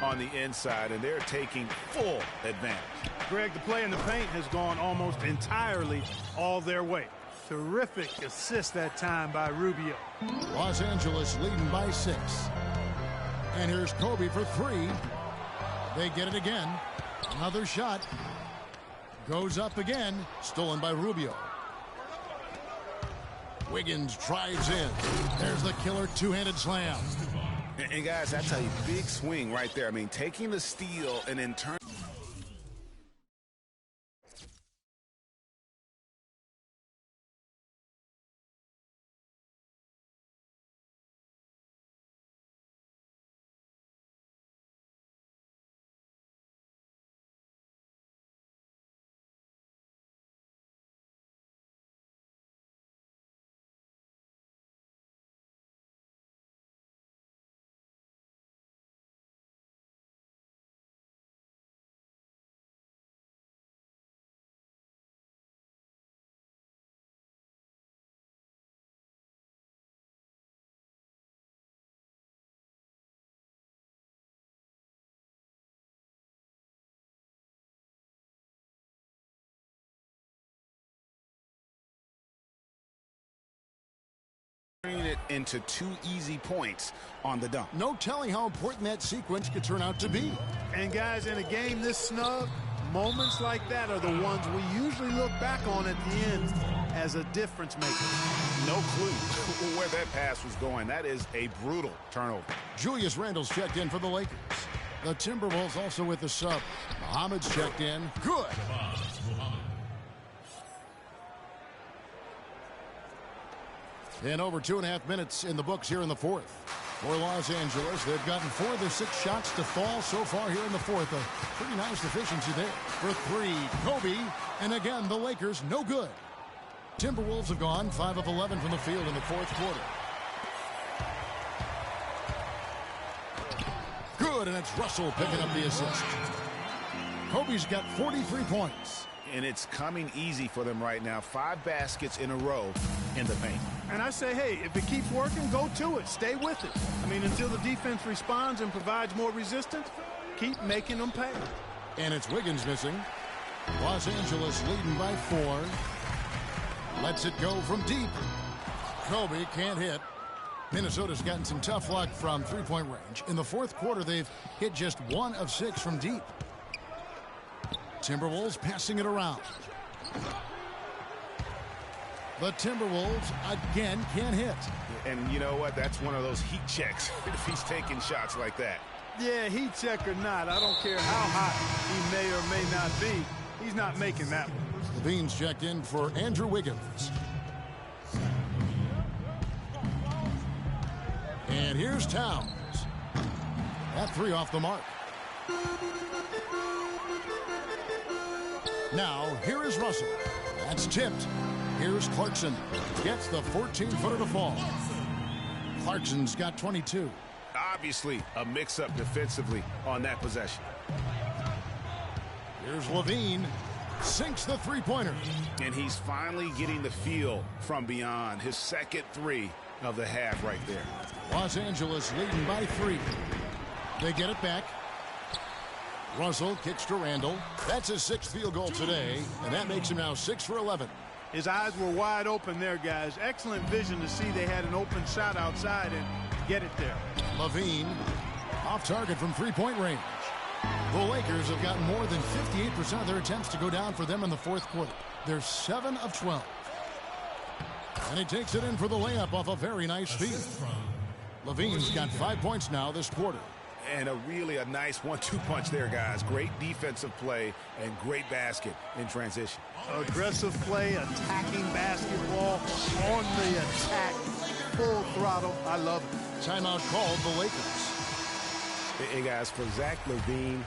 on the inside, and they're taking full advantage. Greg, the play in the paint has gone almost entirely all their way. Terrific assist that time by Rubio. Los Angeles leading by 6. And here's Kobe for 3. They get it again. Another shot. Goes up again. Stolen by Rubio. Wiggins drives in. There's the killer two-handed slam. And guys, I tell you, big swing right there. I mean, taking the steal and then turn. It into 2 easy points on the dunk. No telling how important that sequence could turn out to be. And guys, in a game this snug, moments like that are the ones we usually look back on at the end as a difference maker. No clue where that pass was going. That is a brutal turnover. Julius Randle's checked in for the Lakers. The Timberwolves also with the sub. Muhammad's checked in. Good. And over 2.5 minutes in the books here in the fourth. For Los Angeles, they've gotten 4 of their 6 shots to fall so far here in the fourth. A pretty nice efficiency there. For 3, Kobe. And again, the Lakers, no good. Timberwolves have gone 5 of 11 from the field in the fourth quarter. Good, and it's Russell picking up the assist. Kobe's got 43 points. And it's coming easy for them right now. 5 baskets in a row in the paint. And I say, hey, if it keeps working, go to it. Stay with it. I mean, until the defense responds and provides more resistance, keep making them pay. And it's Wiggins missing. Los Angeles leading by 4. Lets it go from deep. Kobe can't hit. Minnesota's gotten some tough luck from three-point range. In the fourth quarter, they've hit just 1 of 6 from deep. Timberwolves passing it around. The Timberwolves again can't hit. And you know what? That's one of those heat checks if he's taking shots like that. Yeah, heat check or not, I don't care how hot he may or may not be. He's not making that one. Levine's checked in for Andrew Wiggins. And here's Towns. That 3 off the mark. Now, here is Russell. That's tipped. Here's Clarkson. Gets the 14-footer to fall. Clarkson's got 22. Obviously, a mix-up defensively on that possession. Here's Levine. Sinks the three-pointer. And he's finally getting the feel from beyond. His second 3 of the half right there. Los Angeles leading by 3. They get it back. Russell kicks to Randle. That's his 6th field goal today, and that makes him now 6 for 11. His eyes were wide open there, guys. Excellent vision to see they had an open shot outside and get it there. Levine off target from three-point range. The Lakers have gotten more than 58% of their attempts to go down for them in the fourth quarter. They're 7 of 12. And he takes it in for the layup off a very nice feed. Levine's got 5 points now this quarter. And a nice 1-2 punch there, guys. Great defensive play and great basket in transition. Aggressive play, attacking basketball on the attack, full throttle. I love it. Timeout called the Lakers. Hey, guys, for Zach LaVine,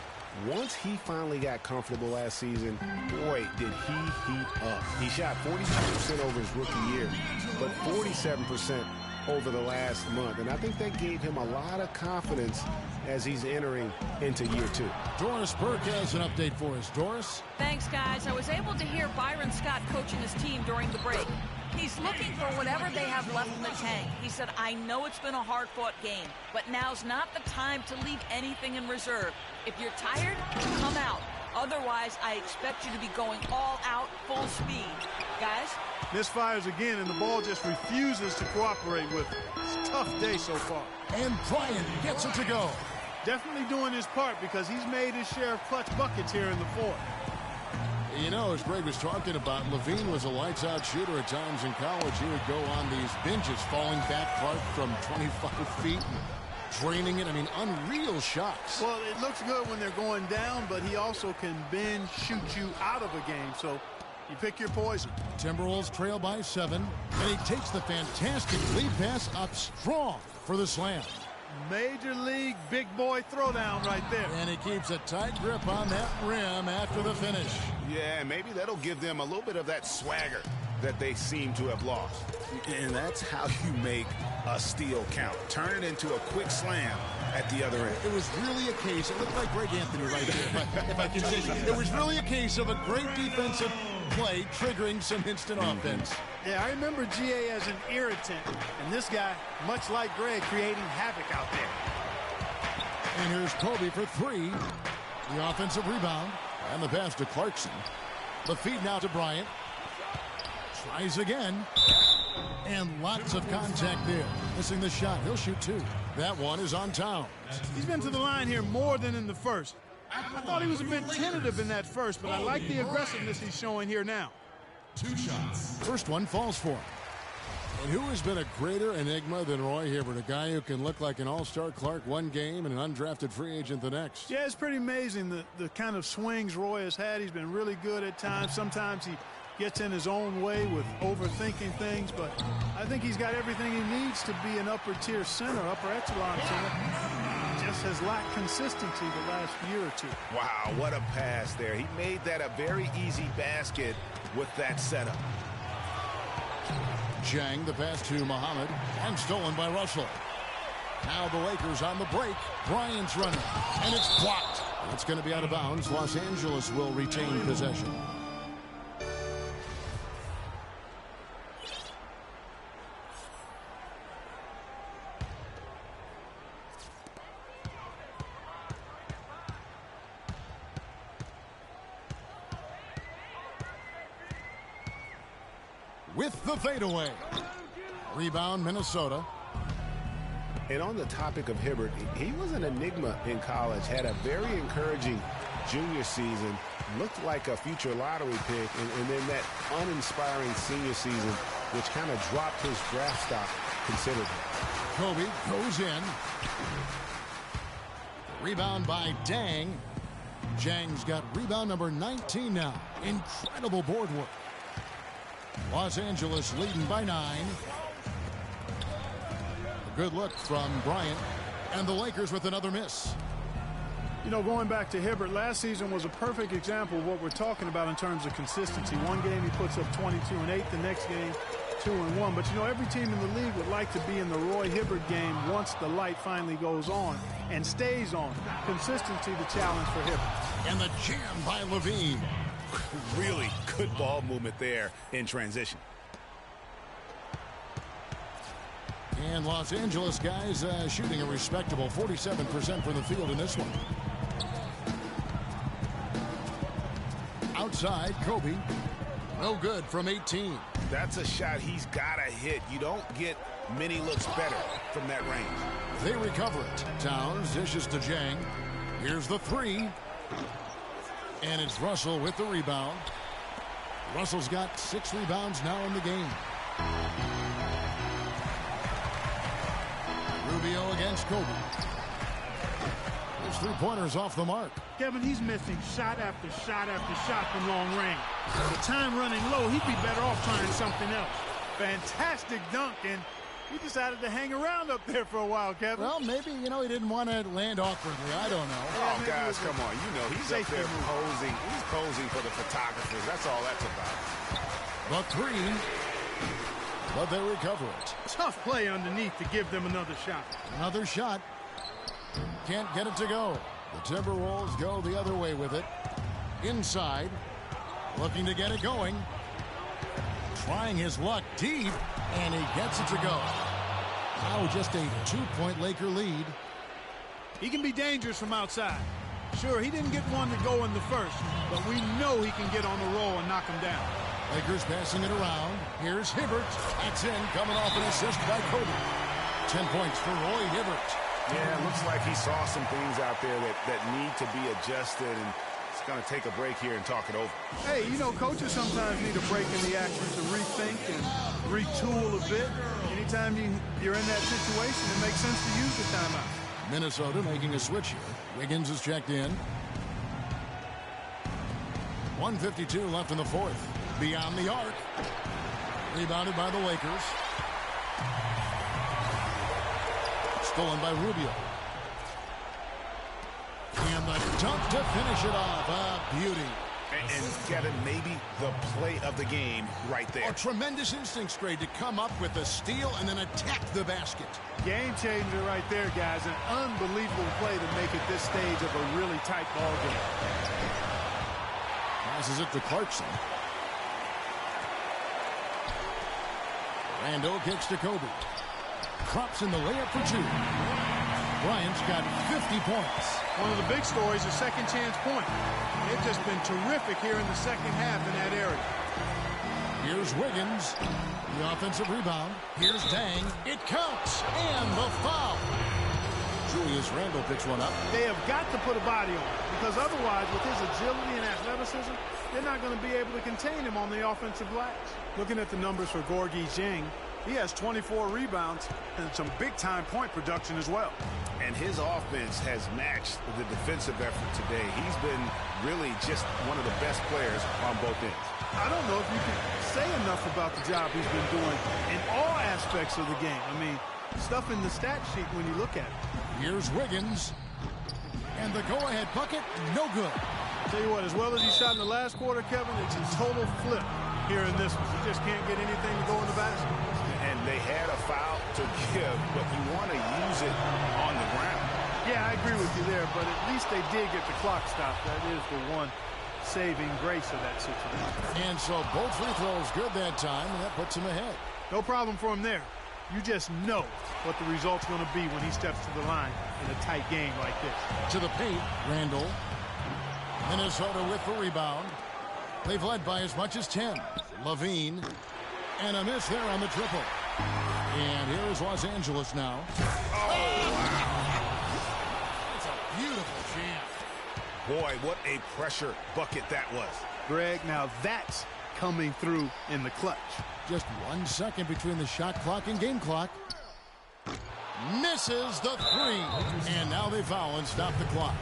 once he finally got comfortable last season, boy, did he heat up. He shot 42% over his rookie year, but 47% over the last month, and I think that gave him a lot of confidence as he's entering into year 2. Doris Burke has an update for us. Doris? Thanks, guys. I was able to hear Byron Scott coaching his team during the break. He's looking for whatever they have left in the tank. He said, I know it's been a hard-fought game, but now's not the time to leave anything in reserve. If you're tired, come out. Otherwise, I expect you to be going all out, full speed. Guys? Misfires again, and the ball just refuses to cooperate with it. It's a tough day so far. And Bryant gets it to go. Definitely doing his part because he's made his share of clutch buckets here in the fourth. You know, as Greg was talking about, Levine was a lights-out shooter at times in college. He would go on these binges, falling back Clark from 25 feet, draining it. I mean, unreal shots. Well, it looks good when they're going down, but he also can bend, shoot you out of a game. So you pick your poison. Timberwolves trail by 7, and he takes the fantastic lead pass up strong for the slam. Major league big boy throwdown right there. And he keeps a tight grip on that rim after the finish. Yeah, maybe that'll give them a little bit of that swagger that they seem to have lost. And that's how you make a steal count. Turn it into a quick slam at the other end. It was really a case, it looked like Greg Anthony right there, if I can say so. It was really a case of a great defensive play triggering some instant offense. Yeah, I remember GA as an irritant, and this guy, much like Greg, creating havoc out there. And here's Kobe for 3. The offensive rebound, and the pass to Clarkson. The feed now to Bryant. Tries again. And lots of contact there. Missing the shot. He'll shoot 2. That one is on Towns. He's been to the line here more than in the first. I thought he was a bit tentative in that first, but I like the aggressiveness he's showing here now. 2 shots. First one falls for him. And who has been a greater enigma than Roy Hibbert, a guy who can look like an all-star Clark one game and an undrafted free agent the next? Yeah, it's pretty amazing the kind of swings Roy has had. He's been really good at times. Sometimes he gets in his own way with overthinking things, but I think he's got everything he needs to be an upper-tier center, upper echelon center. Just has lacked consistency the last year or 2. Wow, what a pass there. He made that a very easy basket with that setup. Jang, the pass to Muhammad, and stolen by Russell. Now the Lakers on the break. Bryant's running, and it's blocked. It's going to be out of bounds. Los Angeles will retain possession. With the fadeaway. Rebound, Minnesota. And on the topic of Hibbert, he was an enigma in college, had a very encouraging junior season, looked like a future lottery pick, and then that uninspiring senior season, which kind of dropped his draft stock considerably. Kobe goes in. Rebound by Dang. Jang's got rebound number 19 now. Incredible board work. Los Angeles leading by 9. A good look from Bryant. And the Lakers with another miss. You know, going back to Hibbert, last season was a perfect example of what we're talking about in terms of consistency. One game he puts up 22 and 8, the next game 2 and 1. But you know, every team in the league would like to be in the Roy Hibbert game once the light finally goes on and stays on. Consistency the challenge for Hibbert. And the jam by Levine. Really good ball movement there in transition. And Los Angeles guys shooting a respectable 47% from the field in this one. Outside, Kobe. No good from 18. That's a shot he's got to hit. You don't get many looks better from that range. They recover it. Towns dishes to Jang. Here's the 3. And it's Russell with the rebound. Russell's got 6 rebounds now in the game. Rubio against Kobe. His 3-pointers off the mark. Kevin, he's missing shot after shot after shot from long range. The time running low, he'd be better off trying something else. Fantastic dunk, and he decided to hang around up there for a while, Kevin. Well, maybe, you know, he didn't want to land awkwardly. I don't know. Oh, guys, come on. You know, he's up there posing. He's posing for the photographers. That's all that's about. The 3. but they recover it. Tough play underneath to give them another shot. Another shot. Can't get it to go. The Timberwolves go the other way with it. Inside. Looking to get it going. Trying his luck deep, and he gets it to go. Now just a 2-point Laker lead. He can be dangerous from outside. Sure, he didn't get one to go in the first, but we know he can get on the roll and knock him down. Lakers passing it around. Here's Hibbert. That's in, coming off an assist by Kobe. 10 points for Roy Hibbert. Yeah, it looks like he saw some things out there that need to be adjusted, and he's going to take a break here and talk it over. Hey, you know, coaches sometimes need a break in the action to rethink and retool a bit. Anytime you're in that situation, it makes sense to use the timeout. Minnesota making a switch here. Wiggins is checked in. 1:52 left in the fourth. Beyond the arc. Rebounded by the Lakers. Stolen by Rubio. And the dunk to finish it off. A beauty. And Kevin, maybe the play of the game right there. A tremendous instincts grade to come up with a steal and then attack the basket. Game changer right there, guys. An unbelievable play to make it this stage of a really tight ball game. Passes it to Clarkson. Randall kicks to Kobe. Drops in the layup for two. Bryant's got 50 points. One of the big stories is second chance point. They've just been terrific here in the second half in that area. Here's Wiggins. The offensive rebound. Here's Dang. It counts. And the foul. Julius Randle picks one up. They have got to put a body on him, because otherwise, with his agility and athleticism, they're not going to be able to contain him on the offensive glass. Looking at the numbers for Gorgui Dieng, he has 24 rebounds and some big-time point production as well. And his offense has matched the defensive effort today. He's been really just one of the best players on both ends. I don't know if you can say enough about the job he's been doing in all aspects of the game. I mean, stuff in the stat sheet when you look at it. Here's Wiggins. And the go-ahead bucket, no good. Tell you what, as well as he shot in the last quarter, Kevin, it's a total flip here in this one. He just can't get anything to go in the basket. And they had a foul to give, but you want to use it on the ground. Yeah, I agree with you there, but at least they did get the clock stopped. That is the one saving grace of that situation. And so both free throws good that time, and that puts him ahead. No problem for him there. You just know what the result's going to be when he steps to the line in a tight game like this. To the paint, Randall. Minnesota with the rebound. They've led by as much as 10. Levine. And a miss there on the triple. And here is Los Angeles now. Oh, wow. It's a beautiful jam. Boy, what a pressure bucket that was. Greg, now that's coming through in the clutch. Just 1 second between the shot clock and game clock. Misses the three. And now they foul and stop the clock.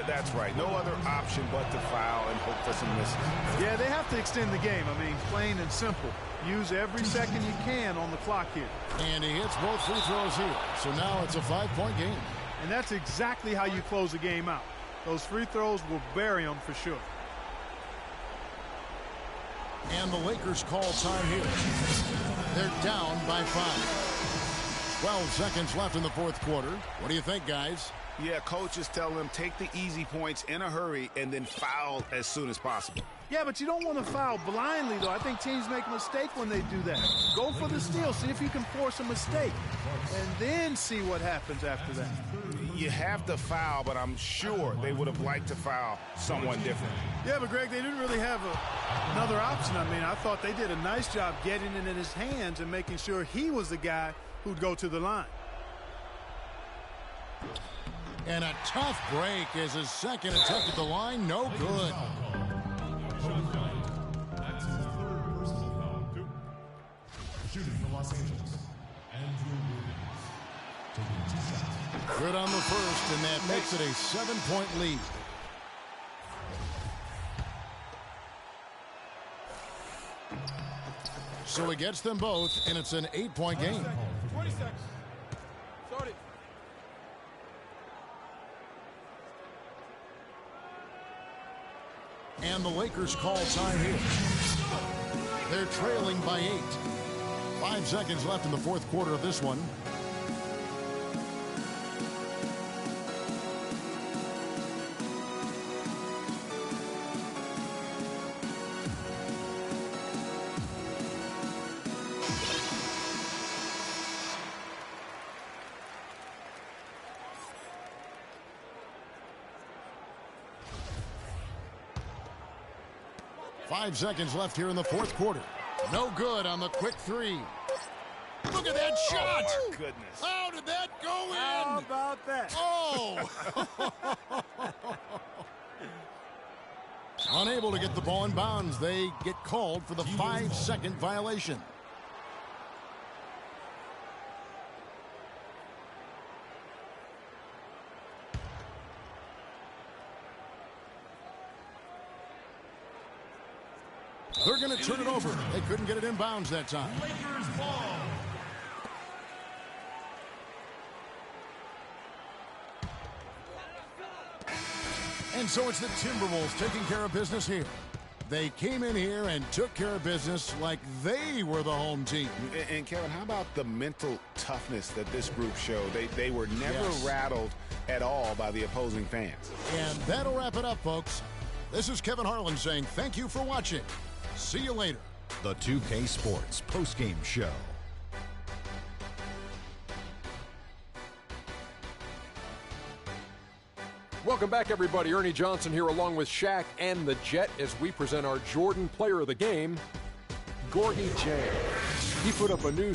That's right. No other option but to foul and hope for some misses. Yeah, they have to extend the game. I mean, plain and simple. Use every second you can on the clock here. And he hits both free throws here. So now it's a 5-point game. And that's exactly how you close the game out. Those free throws will bury them for sure. And the Lakers call time here. They're down by 5. 12 seconds left in the fourth quarter. What do you think, guys? Yeah, coaches tell them take the easy points in a hurry and then foul as soon as possible. Yeah, but you don't want to foul blindly, though. I think teams make a mistake when they do that. Go for the steal. See if you can force a mistake. And then see what happens after that. You have to foul, but I'm sure they would have liked to foul someone different. Yeah, but Greg, they didn't really have another option. I mean, I thought they did a nice job getting it in his hands and making sure he was the guy who'd go to the line. And a tough break as his second attempt at the line. No good. That's his third personal foul. Shooting for Los Angeles, Andrew Wiggins. Taking 2 shots. Good on the first, and that makes it a 7-point lead. So he gets them both, and it's an 8-point game. 20 seconds. Start it. And the Lakers call time here. They're trailing by 8. 5 seconds left in the fourth quarter of this one. Five seconds left here in the fourth quarter. No good on the quick three. Look at that shot! Oh, my goodness. How did that go in? How about that? Oh! Unable to get the ball in bounds. They get called for the 5-second violation. They're going to turn it over. They couldn't get it in bounds that time. Lakers ball. And so it's the Timberwolves taking care of business here. They came in here and took care of business like they were the home team. And Kevin, how about the mental toughness that this group showed? They were never rattled at all by the opposing fans. And that'll wrap it up, folks. This is Kevin Harlan saying thank you for watching. See you later. The 2K Sports postgame show. Welcome back, everybody. Ernie Johnson here along with Shaq and the Jet as we present our Jordan Player of the Game, Gorgui Dieng. He put up a new